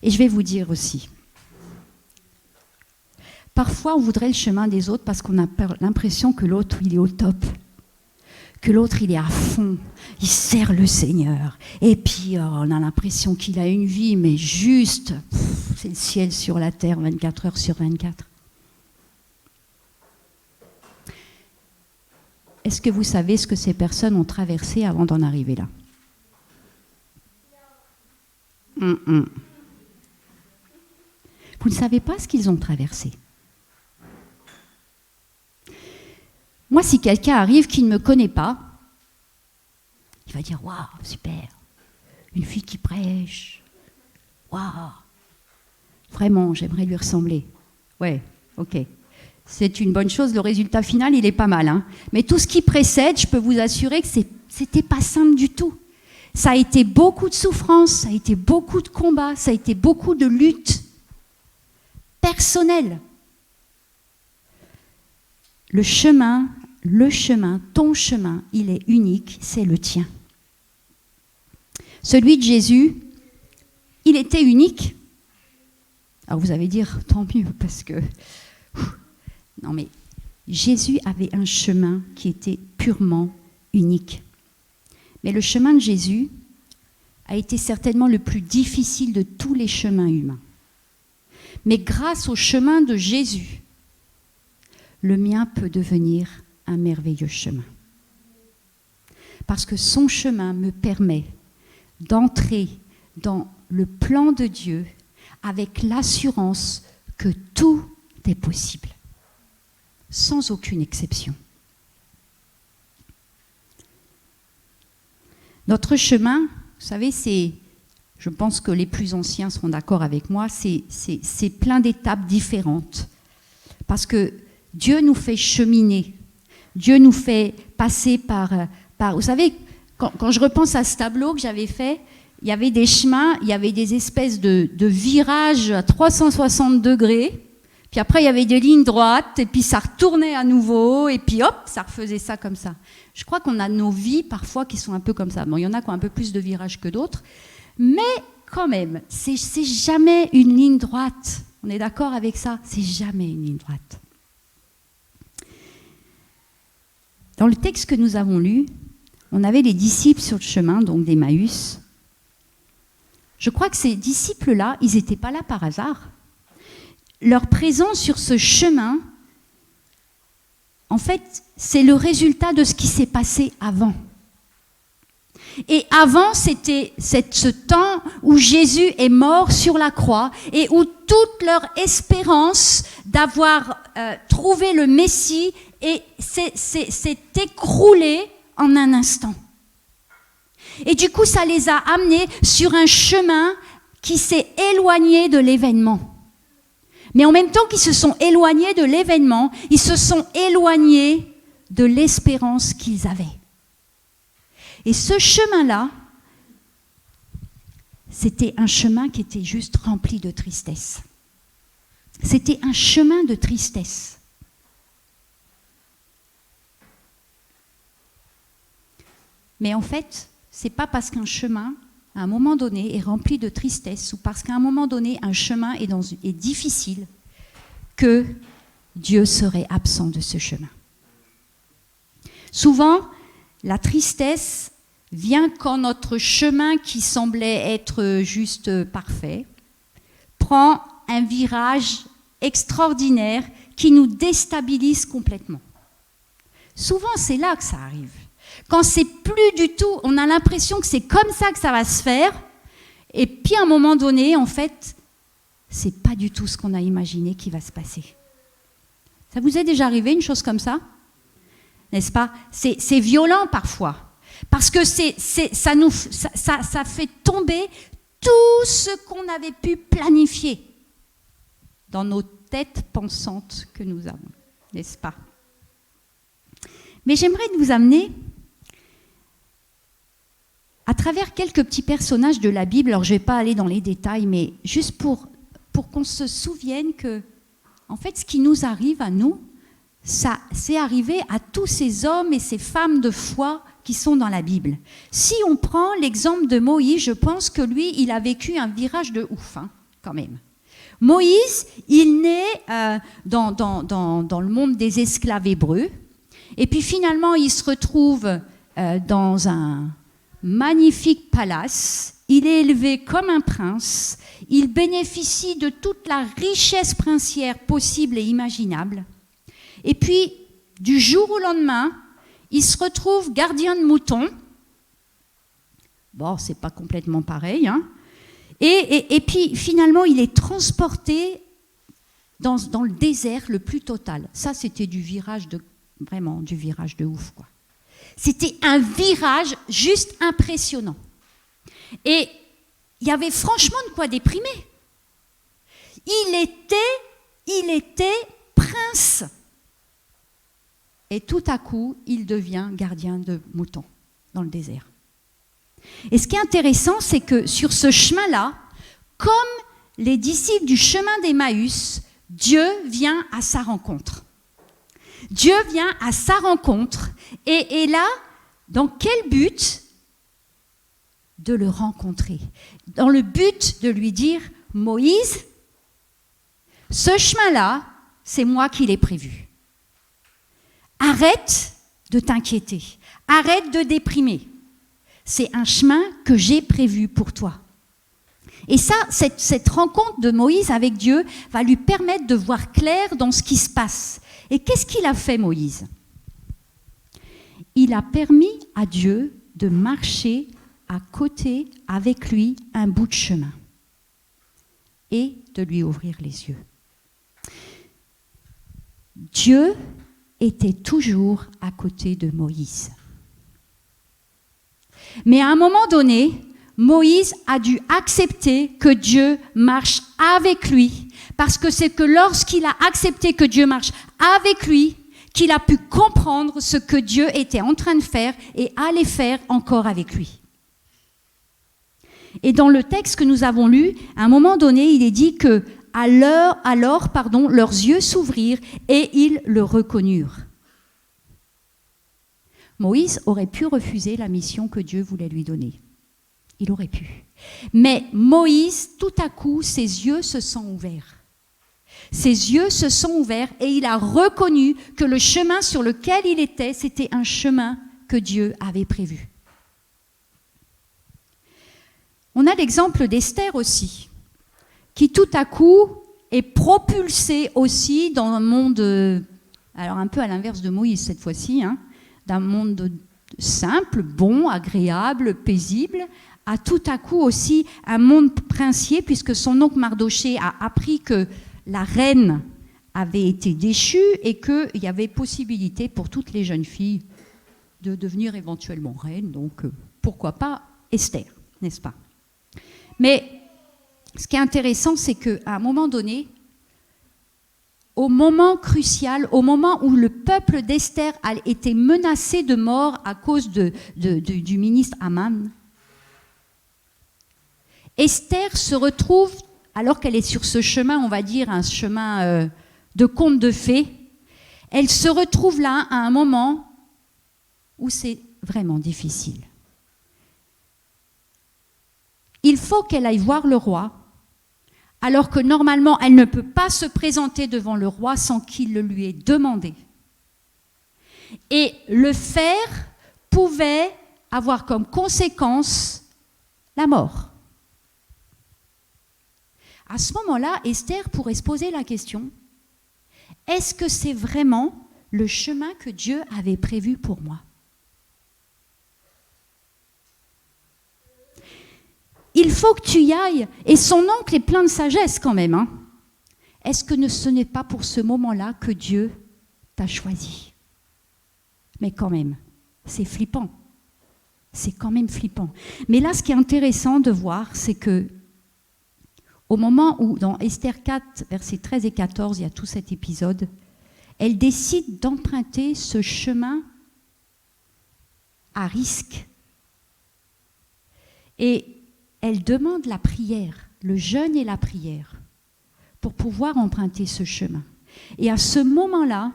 [SPEAKER 5] Et je vais vous dire aussi, parfois on voudrait le chemin des autres parce qu'on a l'impression que l'autre il est au top, que l'autre il est à fond, il sert le Seigneur, et puis on a l'impression qu'il a une vie, mais juste, c'est le ciel sur la terre 24 heures sur 24. Est-ce que vous savez ce que ces personnes ont traversé avant d'en arriver là? Vous ne savez pas ce qu'ils ont traversé. Moi, si quelqu'un arrive qui ne me connaît pas, il va dire « Waouh, super, une fille qui prêche, waouh, vraiment, j'aimerais lui ressembler. » Ouais, ok. C'est une bonne chose, le résultat final, il est pas mal. Hein. Mais tout ce qui précède, je peux vous assurer que c'était pas simple du tout. Ça a été beaucoup de souffrance, ça a été beaucoup de combats, ça a été beaucoup de luttes personnelles. Le chemin, ton chemin, il est unique, c'est le tien. Celui de Jésus, il était unique. Alors vous allez dire, tant mieux, parce que... Non mais Jésus avait un chemin qui était purement unique. Mais le chemin de Jésus a été certainement le plus difficile de tous les chemins humains. Mais grâce au chemin de Jésus, le mien peut devenir un merveilleux chemin. Parce que son chemin me permet d'entrer dans le plan de Dieu avec l'assurance que tout est possible. Sans aucune exception. Notre chemin, vous savez, je pense que les plus anciens seront d'accord avec moi, c'est plein d'étapes différentes. Parce que Dieu nous fait cheminer, Dieu nous fait passer par vous savez, quand je repense à ce tableau que j'avais fait, il y avait des chemins, il y avait des espèces de virages à 360 degrés, puis après il y avait des lignes droites, et puis ça retournait à nouveau, et puis hop, ça refaisait ça comme ça. Je crois qu'on a nos vies parfois qui sont un peu comme ça. Bon, il y en a qui ont un peu plus de virages que d'autres, mais quand même, c'est jamais une ligne droite. On est d'accord avec ça? C'est jamais une ligne droite. Dans le texte que nous avons lu, on avait les disciples sur le chemin, donc d'Emmaüs. Je crois que ces disciples-là, ils n'étaient pas là par hasard. Leur présence sur ce chemin, en fait, c'est le résultat de ce qui s'est passé avant. Et avant, c'était ce temps où Jésus est mort sur la croix et où toute leur espérance d'avoir trouvé le Messie s'est écroulée en un instant. Et du coup, ça les a amenés sur un chemin qui s'est éloigné de l'événement. Mais en même temps qu'ils se sont éloignés de l'événement, ils se sont éloignés de l'espérance qu'ils avaient. Et ce chemin-là, c'était un chemin qui était juste rempli de tristesse. C'était un chemin de tristesse. Mais en fait, c'est pas parce qu'un chemin, à un moment donné, est rempli de tristesse ou parce qu'à un moment donné, un chemin est difficile que Dieu serait absent de ce chemin. Souvent, la tristesse vient quand notre chemin qui semblait être juste parfait prend un virage extraordinaire qui nous déstabilise complètement. Souvent, c'est là que ça arrive. Quand c'est plus du tout, on a l'impression que c'est comme ça que ça va se faire, et puis à un moment donné, en fait, c'est pas du tout ce qu'on a imaginé qui va se passer. Ça vous est déjà arrivé une chose comme ça ? N'est-ce pas ? C'est violent parfois, parce que ça fait tomber tout ce qu'on avait pu planifier dans nos têtes pensantes que nous avons, n'est-ce pas ? Mais j'aimerais vous amener à travers quelques petits personnages de la Bible. Alors je ne vais pas aller dans les détails, mais juste pour qu'on se souvienne que, en fait, ce qui nous arrive à nous, ça c'est arrivé à tous ces hommes et ces femmes de foi qui sont dans la Bible. Si on prend l'exemple de Moïse, je pense que lui, il a vécu un virage de ouf, quand même. Moïse, il naît dans le monde des esclaves hébreux, et puis finalement, il se retrouve dans un magnifique palace. Il est élevé comme un prince. Il bénéficie de toute la richesse princière possible et imaginable. Et puis, du jour au lendemain, il se retrouve gardien de moutons. Bon, c'est pas complètement pareil, hein. Et puis, finalement, il est transporté dans le désert le plus total. Ça, c'était du virage de ouf, quoi. C'était un virage juste impressionnant. Et il y avait franchement de quoi déprimer. Il était prince. Et tout à coup, il devient gardien de moutons dans le désert. Et ce qui est intéressant, c'est que sur ce chemin-là, comme les disciples du chemin d'Emmaüs, Dieu vient à sa rencontre. Dieu vient à sa rencontre. Et là, dans quel but ? De le rencontrer. Dans le but de lui dire, Moïse, ce chemin-là, c'est moi qui l'ai prévu. Arrête de t'inquiéter. Arrête de déprimer. C'est un chemin que j'ai prévu pour toi. Et ça, cette rencontre de Moïse avec Dieu va lui permettre de voir clair dans ce qui se passe. Et qu'est-ce qu'il a fait, Moïse ? Il a permis à Dieu de marcher à côté avec lui un bout de chemin et de lui ouvrir les yeux. Dieu était toujours à côté de Moïse. Mais à un moment donné, Moïse a dû accepter que Dieu marche avec lui, parce que c'est que lorsqu'il a accepté que Dieu marche avec lui, qu'il a pu comprendre ce que Dieu était en train de faire et allait faire encore avec lui. Et dans le texte que nous avons lu, à un moment donné, il est dit que alors, leurs yeux s'ouvrirent et ils le reconnurent. Moïse aurait pu refuser la mission que Dieu voulait lui donner. Il aurait pu. Mais Moïse, tout à coup, ses yeux se sont ouverts. Ses yeux se sont ouverts et il a reconnu que le chemin sur lequel il était, c'était un chemin que Dieu avait prévu. On a l'exemple d'Esther aussi, qui tout à coup est propulsée aussi dans un monde, alors un peu à l'inverse de Moïse cette fois-ci, d'un monde simple, bon, agréable, paisible, à tout à coup aussi un monde princier, puisque son oncle Mardoché a appris que la reine avait été déchue et qu'il y avait possibilité pour toutes les jeunes filles de devenir éventuellement reine, donc pourquoi pas Esther, n'est-ce pas? Mais ce qui est intéressant, c'est qu'à un moment donné, au moment crucial, au moment où le peuple d'Esther a été menacé de mort à cause du ministre Aman, Esther se retrouve, alors qu'elle est sur ce chemin, on va dire un chemin de conte de fées, elle se retrouve là à un moment où c'est vraiment difficile. Il faut qu'elle aille voir le roi, alors que normalement elle ne peut pas se présenter devant le roi sans qu'il le lui ait demandé. Et le faire pouvait avoir comme conséquence la mort. À ce moment-là, Esther pourrait se poser la question, est-ce que c'est vraiment le chemin que Dieu avait prévu pour moi ? Il faut que tu y ailles. Et son oncle est plein de sagesse quand même. Est-ce que ce n'est pas pour ce moment-là que Dieu t'a choisi ? Mais quand même, c'est flippant. C'est quand même flippant. Mais là, ce qui est intéressant de voir, c'est que au moment où, dans Esther 4, versets 13 et 14, il y a tout cet épisode, elle décide d'emprunter ce chemin à risque. Et elle demande la prière, le jeûne et la prière, pour pouvoir emprunter ce chemin. Et à ce moment-là,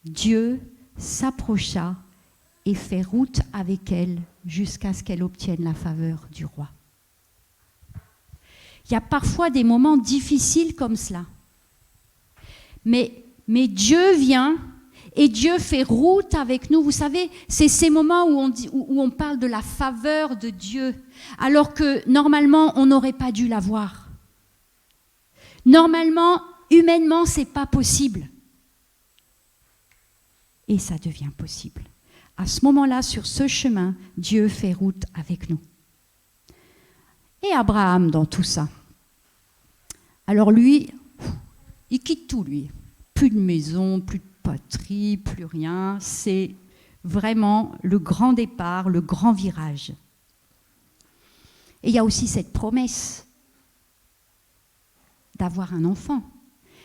[SPEAKER 5] Dieu s'approcha et fait route avec elle jusqu'à ce qu'elle obtienne la faveur du roi. Il y a parfois des moments difficiles comme cela. Mais Dieu vient et Dieu fait route avec nous. Vous savez, c'est ces moments où on parle de la faveur de Dieu, alors que normalement, on n'aurait pas dû l'avoir. Normalement, humainement, ce n'est pas possible. Et ça devient possible. À ce moment-là, sur ce chemin, Dieu fait route avec nous. Et Abraham dans tout ça. Alors lui, il quitte tout, lui. Plus de maison, plus de patrie, plus rien. C'est vraiment le grand départ, le grand virage. Et il y a aussi cette promesse d'avoir un enfant.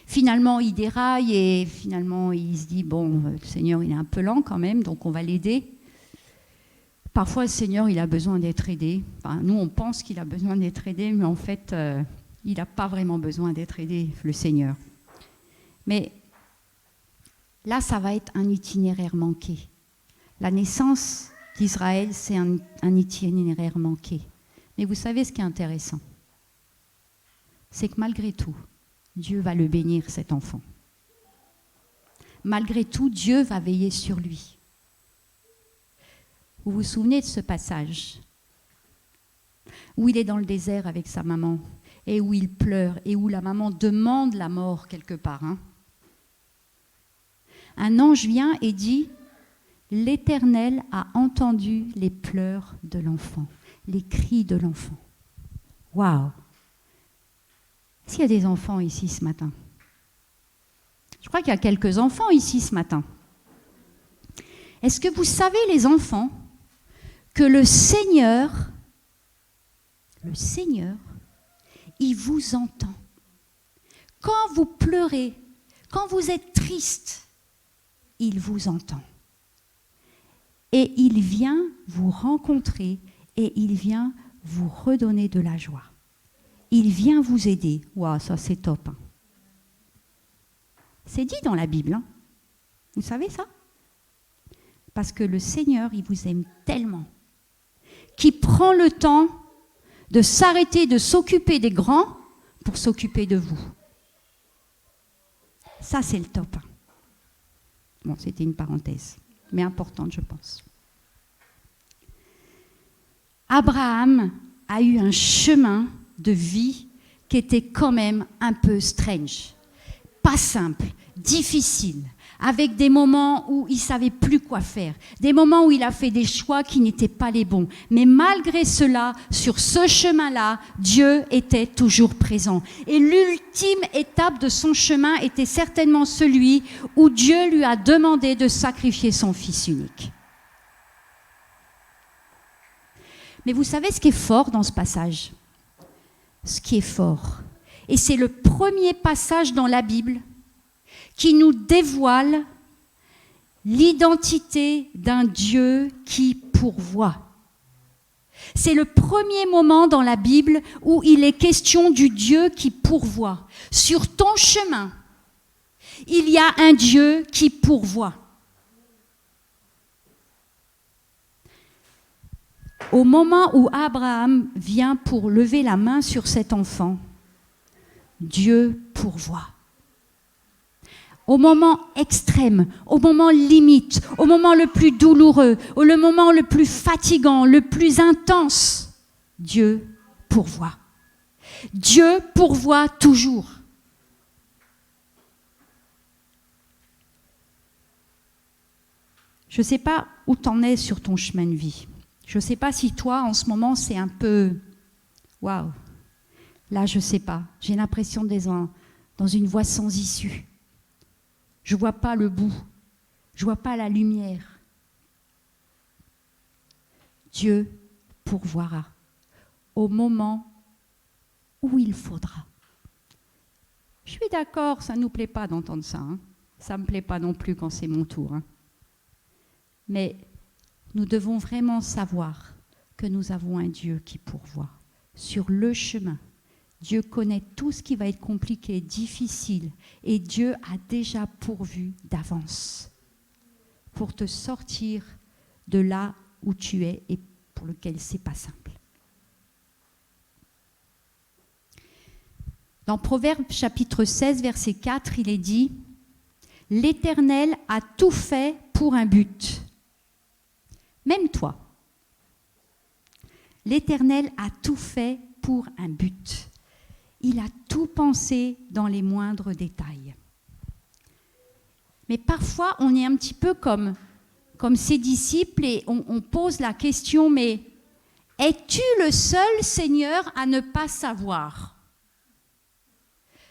[SPEAKER 5] Finalement, il déraille et finalement, il se dit, bon, le Seigneur, il est un peu lent quand même, donc on va l'aider. Parfois, le Seigneur, il a besoin d'être aidé. Enfin, nous, on pense qu'il a besoin d'être aidé, mais en fait, il n'a pas vraiment besoin d'être aidé, le Seigneur. Mais là, ça va être un itinéraire manqué. La naissance d'Israël, c'est un itinéraire manqué. Mais vous savez ce qui est intéressant ? C'est que malgré tout, Dieu va le bénir, cet enfant. Malgré tout, Dieu va veiller sur lui. Vous vous souvenez de ce passage où il est dans le désert avec sa maman et où il pleure et où la maman demande la mort quelque part. Un ange vient et dit « L'Éternel a entendu les pleurs de l'enfant, les cris de l'enfant. » Waouh! Est-ce qu'il y a des enfants ici ce matin? Je crois qu'il y a quelques enfants ici ce matin. Est-ce que vous savez, les enfants, que le Seigneur le Seigneur, il vous entend. Quand vous pleurez, quand vous êtes triste, il vous entend. Et il vient vous rencontrer et il vient vous redonner de la joie. Il vient vous aider. Waouh, ça c'est top. Hein. C'est dit dans la Bible. Hein. Vous savez ça? Parce que le Seigneur, il vous aime tellement qu'il prend le temps de s'arrêter, de s'occuper des grands pour s'occuper de vous. Ça, c'est le top. Bon, c'était une parenthèse, mais importante, je pense. Abraham a eu un chemin de vie qui était quand même un peu strange, pas simple, difficile, avec des moments où il ne savait plus quoi faire, des moments où il a fait des choix qui n'étaient pas les bons. Mais malgré cela, sur ce chemin-là, Dieu était toujours présent. Et l'ultime étape de son chemin était certainement celui où Dieu lui a demandé de sacrifier son fils unique. Mais vous savez ce qui est fort dans ce passage? Ce qui est fort. Et c'est le premier passage dans la Bible qui nous dévoile l'identité d'un Dieu qui pourvoit. C'est le premier moment dans la Bible où il est question du Dieu qui pourvoit. Sur ton chemin, il y a un Dieu qui pourvoit. Au moment où Abraham vient pour lever la main sur cet enfant, Dieu pourvoit. Au moment extrême, au moment limite, au moment le plus douloureux, au moment le plus fatigant, le plus intense, Dieu pourvoit. Dieu pourvoit toujours. Je ne sais pas où tu en es sur ton chemin de vie. Je ne sais pas si toi, en ce moment, c'est un peu... Waouh! Là, je ne sais pas. J'ai l'impression d'être dans une voie sans issue. Je ne vois pas le bout. Je ne vois pas la lumière. Dieu pourvoira au moment où il faudra. Je suis d'accord, ça ne nous plaît pas d'entendre ça. Hein. Ça ne me plaît pas non plus quand c'est mon tour. Hein. Mais nous devons vraiment savoir que nous avons un Dieu qui pourvoit sur le chemin. Dieu connaît tout ce qui va être compliqué, difficile, et Dieu a déjà pourvu d'avance pour te sortir de là où tu es et pour lequel c'est pas simple. Dans Proverbes chapitre 16, verset 4, il est dit « L'Éternel a tout fait pour un but. » Même toi. L'Éternel a tout fait pour un but. Il a tout pensé dans les moindres détails. Mais parfois, on est un petit peu comme ses disciples et on pose la question, mais es-tu le seul Seigneur à ne pas savoir?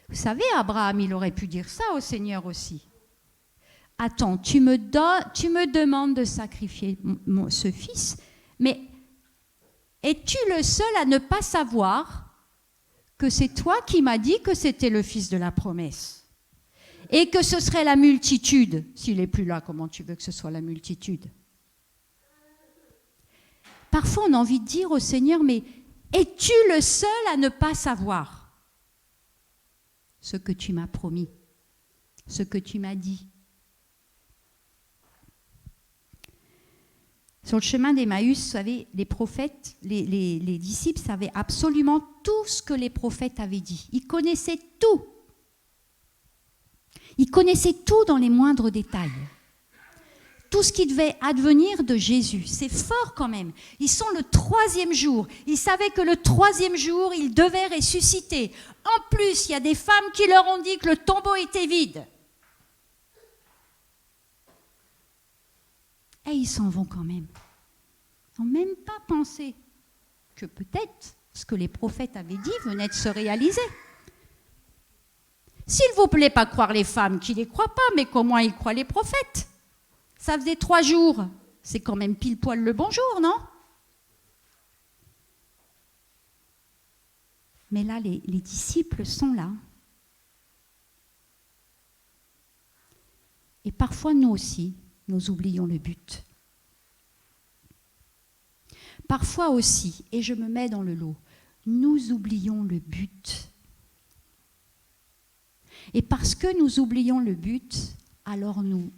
[SPEAKER 5] Vous savez, Abraham, il aurait pu dire ça au Seigneur aussi. Attends, tu me demandes de sacrifier ce fils, mais es-tu le seul à ne pas savoir que c'est toi qui m'as dit que c'était le fils de la promesse et que ce serait la multitude? S'il n'est plus là, comment tu veux que ce soit la multitude? Parfois, on a envie de dire au Seigneur, mais es-tu le seul à ne pas savoir ce que tu m'as promis, ce que tu m'as dit? Sur le chemin d'Emmaüs, vous savez, les prophètes, les disciples savaient absolument tout ce que les prophètes avaient dit. Ils connaissaient tout. Ils connaissaient tout dans les moindres détails. Tout ce qui devait advenir de Jésus. C'est fort quand même. Ils sont le 3e jour. Ils savaient que le 3e jour, il devait ressusciter. En plus, il y a des femmes qui leur ont dit que le tombeau était vide. Et ils s'en vont quand même. Ils n'ont même pas pensé que peut-être ce que les prophètes avaient dit venait de se réaliser. S'il ne vous plaît pas croire les femmes qui ne les croient pas, mais comment ils croient les prophètes? Ça faisait 3 jours. C'est quand même pile poil le bonjour, non? Mais là, les disciples sont là. Et parfois, nous aussi, nous oublions le but. Parfois aussi, et je me mets dans le lot, nous oublions le but. Et parce que nous oublions le but, alors nous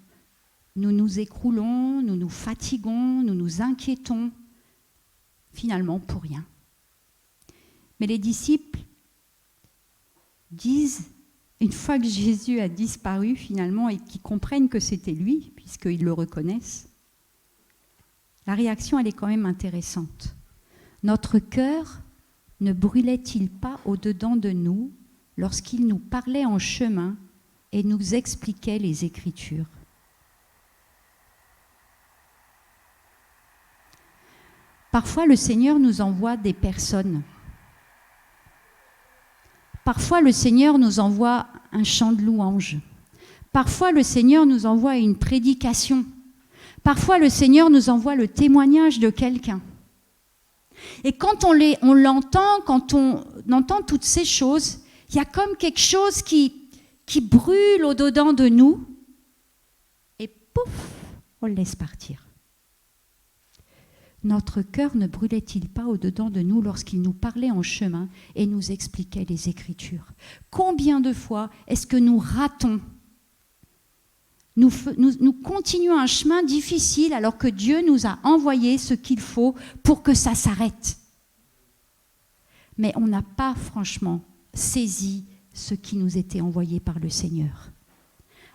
[SPEAKER 5] nous écroulons, nous nous fatiguons, nous nous inquiétons, finalement pour rien. Mais les disciples disent, une fois que Jésus a disparu finalement et qu'ils comprennent que c'était lui, puisqu'ils le reconnaissent, la réaction elle est quand même intéressante. Notre cœur ne brûlait-il pas au-dedans de nous lorsqu'il nous parlait en chemin et nous expliquait les Écritures ? Parfois, le Seigneur nous envoie des personnes. Parfois, le Seigneur nous envoie un chant de louange. Parfois, le Seigneur nous envoie une prédication. Parfois, le Seigneur nous envoie le témoignage de quelqu'un. Et quand on l'entend, quand on entend toutes ces choses, il y a comme quelque chose qui brûle au-dedans de nous. Et pouf, on le laisse partir. Notre cœur ne brûlait-il pas au-dedans de nous lorsqu'il nous parlait en chemin et nous expliquait les Écritures ? Combien de fois est-ce que nous ratons ? Nous continuons un chemin difficile alors que Dieu nous a envoyé ce qu'il faut pour que ça s'arrête. Mais on n'a pas franchement saisi ce qui nous était envoyé par le Seigneur.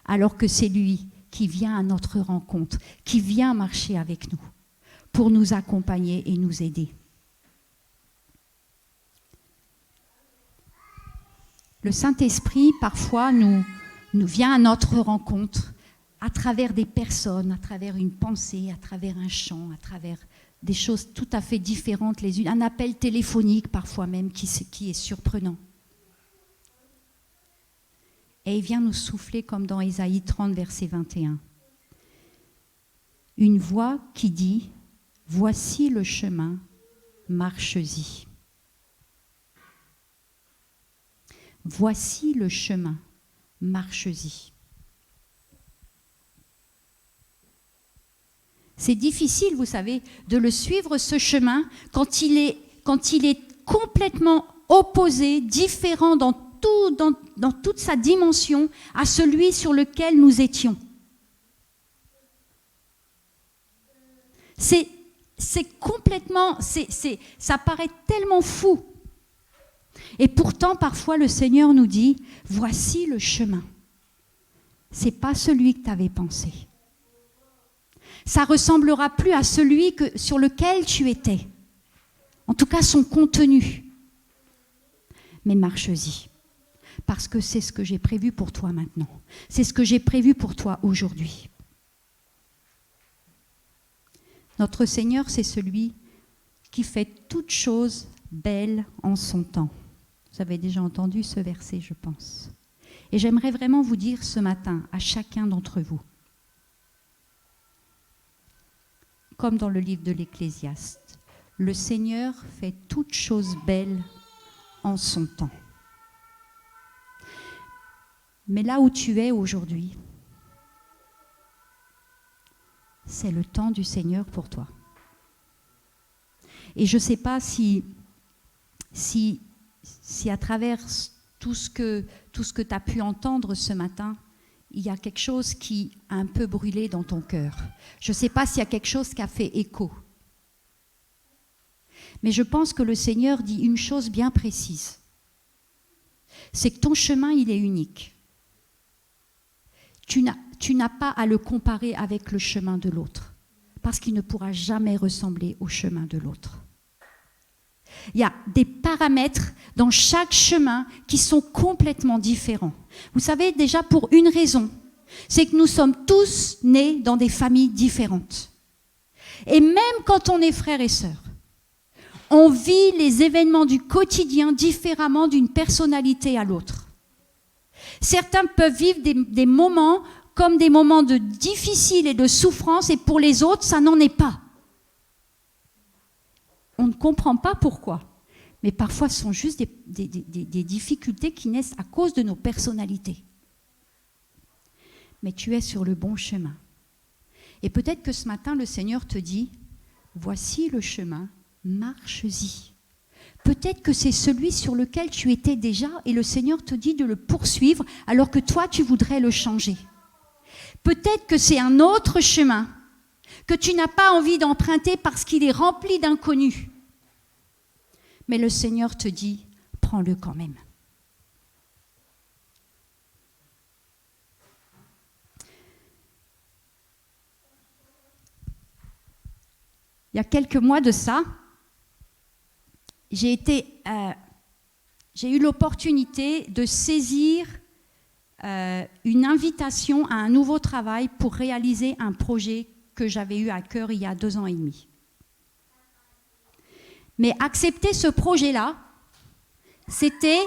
[SPEAKER 5] Alors que c'est lui qui vient à notre rencontre, qui vient marcher avec nous, pour nous accompagner et nous aider. Le Saint-Esprit, parfois, nous vient à notre rencontre à travers des personnes, à travers une pensée, à travers un chant, à travers des choses tout à fait différentes les unes, un appel téléphonique parfois même qui est surprenant. Et il vient nous souffler comme dans Ésaïe 30, verset 21. Une voix qui dit « Voici le chemin, marche-y. » Voici le chemin, marche-y. C'est difficile, vous savez, de le suivre ce chemin quand il est complètement opposé, différent dans toute sa dimension à celui sur lequel nous étions. C'est complètement, ça paraît tellement fou. Et pourtant, parfois, le Seigneur nous dit, voici le chemin. C'est pas celui que tu avais pensé. Ça ressemblera plus à celui sur lequel tu étais. En tout cas, son contenu. Mais marche-y. Parce que c'est ce que j'ai prévu pour toi maintenant. C'est ce que j'ai prévu pour toi aujourd'hui. Notre Seigneur, c'est celui qui fait toutes choses belles en son temps. Vous avez déjà entendu ce verset, je pense. Et j'aimerais vraiment vous dire ce matin, à chacun d'entre vous, comme dans le livre de l'Ecclésiaste, le Seigneur fait toutes choses belles en son temps. Mais là où tu es aujourd'hui, c'est le temps du Seigneur pour toi. Et je ne sais pas si à travers tout ce que tu as pu entendre ce matin, il y a quelque chose qui a un peu brûlé dans ton cœur. Je ne sais pas s'il y a quelque chose qui a fait écho. Mais je pense que le Seigneur dit une chose bien précise. C'est que ton chemin, il est unique. Tu n'as pas à le comparer avec le chemin de l'autre, parce qu'il ne pourra jamais ressembler au chemin de l'autre. Il y a des paramètres dans chaque chemin qui sont complètement différents. Vous savez, déjà pour une raison, c'est que nous sommes tous nés dans des familles différentes. Et même quand on est frères et sœurs, on vit les événements du quotidien différemment d'une personnalité à l'autre. Certains peuvent vivre des moments comme des moments de difficiles et de souffrance, et pour les autres, ça n'en est pas. On ne comprend pas pourquoi. mais parfois ce sont juste des difficultés qui naissent à cause de nos personnalités. Mais tu es sur le bon chemin. Et peut-être que ce matin, le Seigneur te dit, voici le chemin, marche-y. Peut-être que c'est celui sur lequel tu étais déjà et le Seigneur te dit de le poursuivre alors que toi, tu voudrais le changer. Peut-être que c'est un autre chemin que tu n'as pas envie d'emprunter parce qu'il est rempli d'inconnus. Mais le Seigneur te dit, prends-le quand même. Il y a quelques mois de ça, j'ai eu l'opportunité de saisir une invitation à un nouveau travail pour réaliser un projet que j'avais eu à cœur il y a 2 ans et demi. Mais accepter ce projet-là, c'était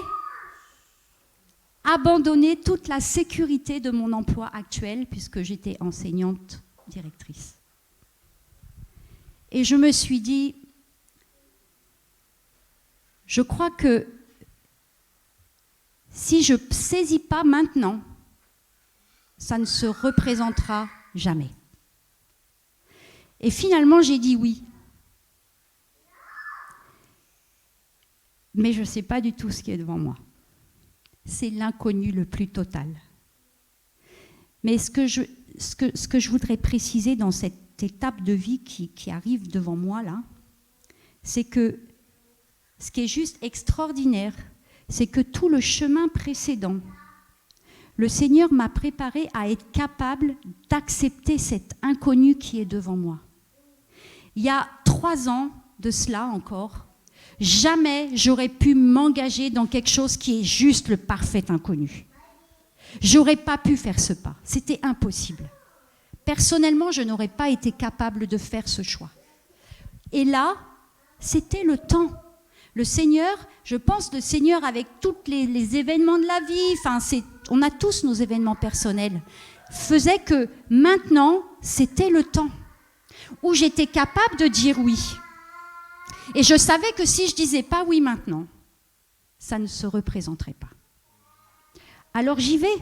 [SPEAKER 5] abandonner toute la sécurité de mon emploi actuel puisque j'étais enseignante directrice. Et je me suis dit, je crois que si je ne saisis pas maintenant, ça ne se représentera jamais. Et finalement, j'ai dit oui. Mais je ne sais pas du tout ce qui est devant moi. C'est l'inconnu le plus total. Mais ce que je voudrais préciser dans cette étape de vie qui arrive devant moi, là, c'est que ce qui est juste extraordinaire, c'est que tout le chemin précédent, le Seigneur m'a préparé à être capable d'accepter cet inconnu qui est devant moi. Il y a 3 ans de cela encore, jamais j'aurais pu m'engager dans quelque chose qui est juste le parfait inconnu. J'aurais pas pu faire ce pas, c'était impossible. Personnellement, je n'aurais pas été capable de faire ce choix. Et là, c'était le temps. Le Seigneur, je pense le Seigneur avec tous les événements de la vie, on a tous nos événements personnels, faisait que maintenant, c'était le temps où j'étais capable de dire oui. Et je savais que si je disais pas oui maintenant, ça ne se représenterait pas. Alors j'y vais.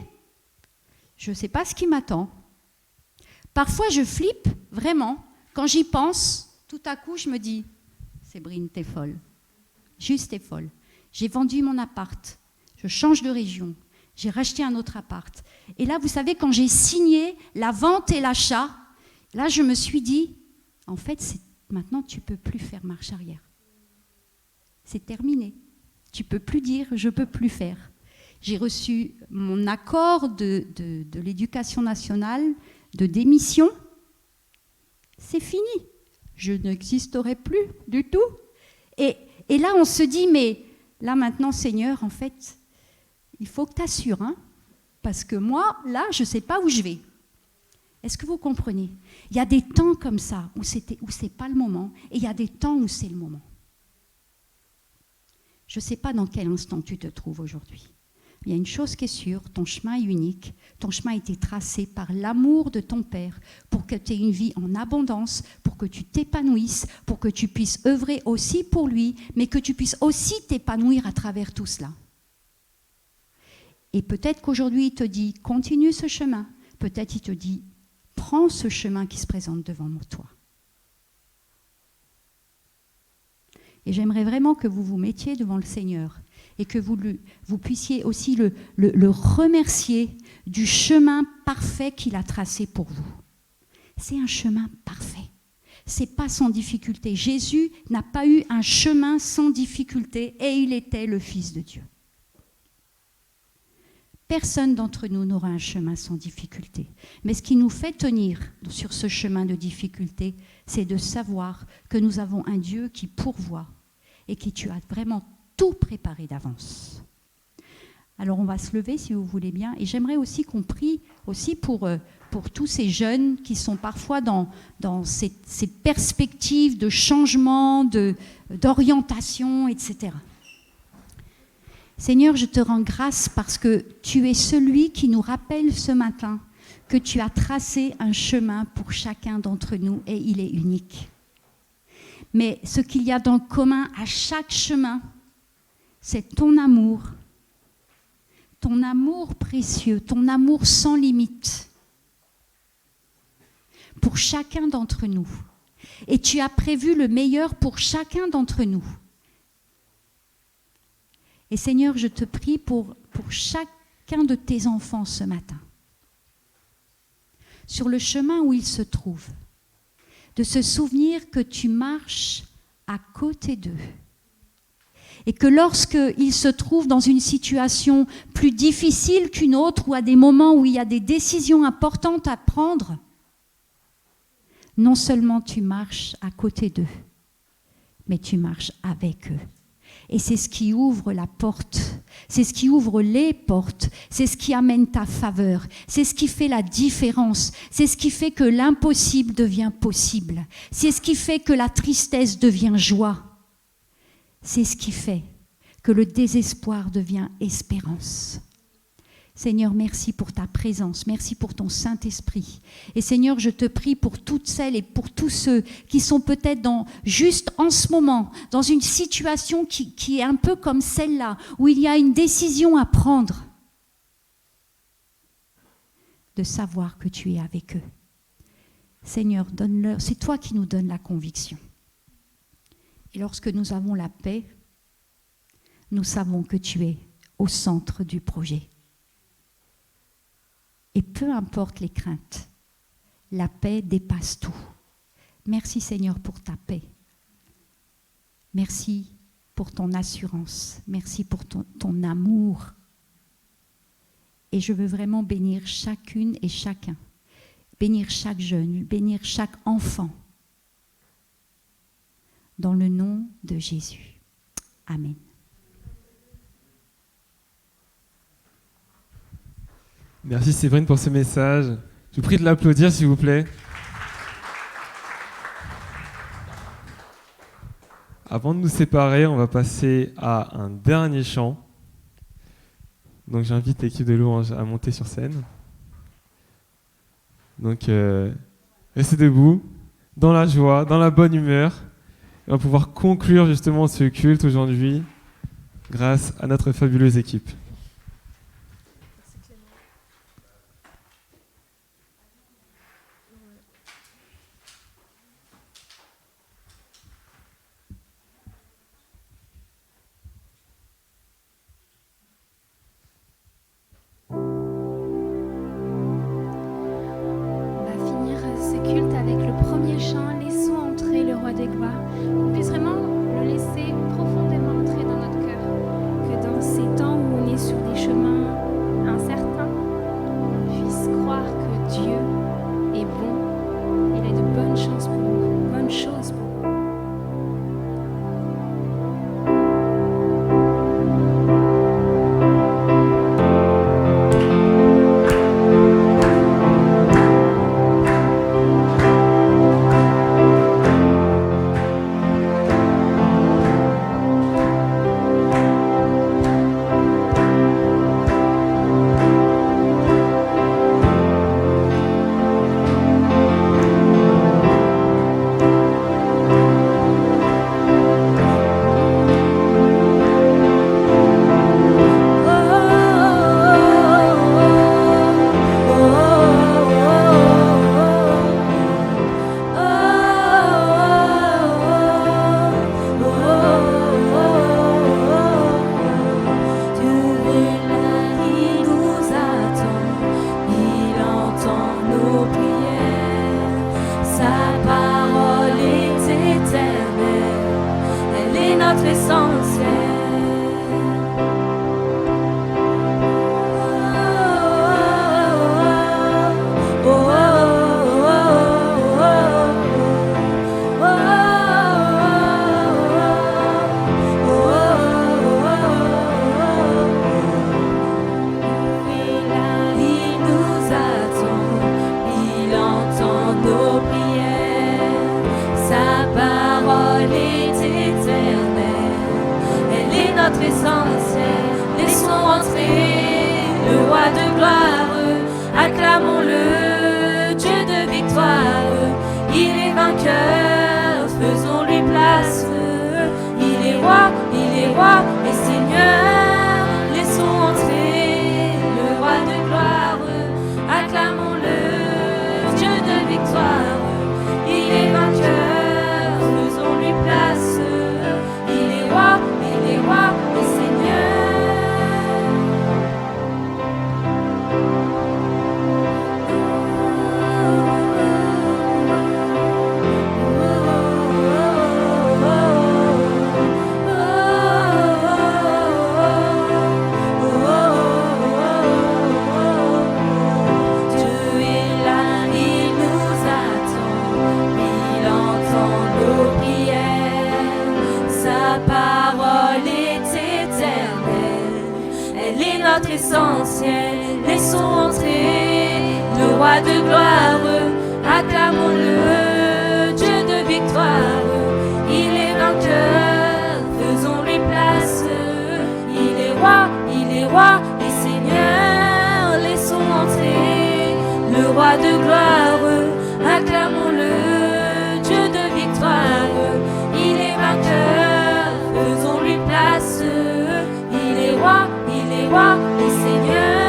[SPEAKER 5] Je ne sais pas ce qui m'attend. Parfois, je flippe, vraiment. Quand j'y pense, tout à coup, je me dis, Sébrine, t'es folle. Juste, t'es folle. J'ai vendu mon appart. Je change de région. J'ai racheté un autre appart. Et là, vous savez, quand j'ai signé la vente et l'achat, là, je me suis dit, en fait, maintenant, tu ne peux plus faire marche arrière. C'est terminé. Tu ne peux plus dire, je ne peux plus faire. J'ai reçu mon accord de l'Éducation nationale de démission. C'est fini. Je n'existerai plus du tout. Et là, on se dit, mais là maintenant, Seigneur, en fait, il faut que tu assures, hein, parce que moi, là, je ne sais pas où je vais. Est-ce que vous comprenez? Il y a des temps comme ça où ce n'est pas le moment, et il y a des temps où c'est le moment. Je ne sais pas dans quel instant tu te trouves aujourd'hui. Il y a une chose qui est sûre, ton chemin est unique, ton chemin a été tracé par l'amour de ton Père pour que tu aies une vie en abondance, pour que tu t'épanouisses, pour que tu puisses œuvrer aussi pour lui, mais que tu puisses aussi t'épanouir à travers tout cela. Et peut-être qu'aujourd'hui il te dit, continue ce chemin, peut-être il te dit, prends ce chemin qui se présente devant toi. Et j'aimerais vraiment que vous vous mettiez devant le Seigneur et que vous puissiez aussi le remercier du chemin parfait qu'il a tracé pour vous. C'est un chemin parfait. C'est pas sans difficulté. Jésus n'a pas eu un chemin sans difficulté et il était le Fils de Dieu. Personne d'entre nous n'aura un chemin sans difficulté. Mais ce qui nous fait tenir sur ce chemin de difficulté, c'est de savoir que nous avons un Dieu qui pourvoit et qui tu as vraiment tout préparé d'avance. Alors on va se lever si vous voulez bien. Et j'aimerais aussi qu'on prie aussi pour tous ces jeunes qui sont parfois dans ces perspectives de changement, d'orientation, etc. Seigneur, je te rends grâce parce que tu es celui qui nous rappelle ce matin que tu as tracé un chemin pour chacun d'entre nous et il est unique. Mais ce qu'il y a dans le commun à chaque chemin, c'est ton amour précieux, ton amour sans limite pour chacun d'entre nous. Et tu as prévu le meilleur pour chacun d'entre nous. Et Seigneur, je te prie pour chacun de tes enfants ce matin, sur le chemin où ils se trouvent, de se souvenir que tu marches à côté d'eux. Et que lorsqu'ils se trouvent dans une situation plus difficile qu'une autre, ou à des moments où il y a des décisions importantes à prendre, non seulement tu marches à côté d'eux, mais tu marches avec eux. Et c'est ce qui ouvre la porte, c'est ce qui ouvre les portes, c'est ce qui amène ta faveur, c'est ce qui fait la différence, c'est ce qui fait que l'impossible devient possible, c'est ce qui fait que la tristesse devient joie, c'est ce qui fait que le désespoir devient espérance. Seigneur, merci pour ta présence, merci pour ton Saint-Esprit. Et Seigneur, je te prie pour toutes celles et pour tous ceux qui sont peut-être juste en ce moment, dans une situation qui est un peu comme celle-là, où il y a une décision à prendre, de savoir que tu es avec eux. Seigneur, donne-leur, c'est toi qui nous donnes la conviction. Et lorsque nous avons la paix, nous savons que tu es au centre du projet. Et peu importe les craintes, la paix dépasse tout. Merci Seigneur pour ta paix. Merci pour ton assurance. Merci pour ton amour. Et je veux vraiment bénir chacune et chacun. Bénir chaque jeune, bénir chaque enfant. Dans le nom de Jésus. Amen.
[SPEAKER 1] Merci Séverine pour ce message. Je vous prie de l'applaudir s'il vous plaît. Avant de nous séparer, on va passer à un dernier chant. Donc j'invite l'équipe de louange à monter sur scène. Donc restez debout, dans la joie, dans la bonne humeur. Et on va pouvoir conclure justement ce culte aujourd'hui grâce à notre fabuleuse équipe.
[SPEAKER 3] Faisons-lui place. Il est roi et Seigneur. laissons entrer le roi de gloire. Acclamons-le, Dieu de victoire. Il est vainqueur, faisons-lui place. Il est roi et Seigneur. Laissons entrer le roi de gloire. Acclamons-le, Dieu de victoire. Il est vainqueur, faisons-lui place. Il est roi et Seigneur.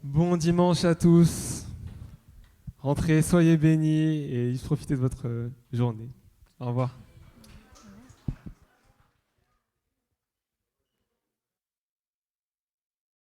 [SPEAKER 1] Bon dimanche à tous. Rentrez, soyez bénis et profitez de votre journée. Au revoir.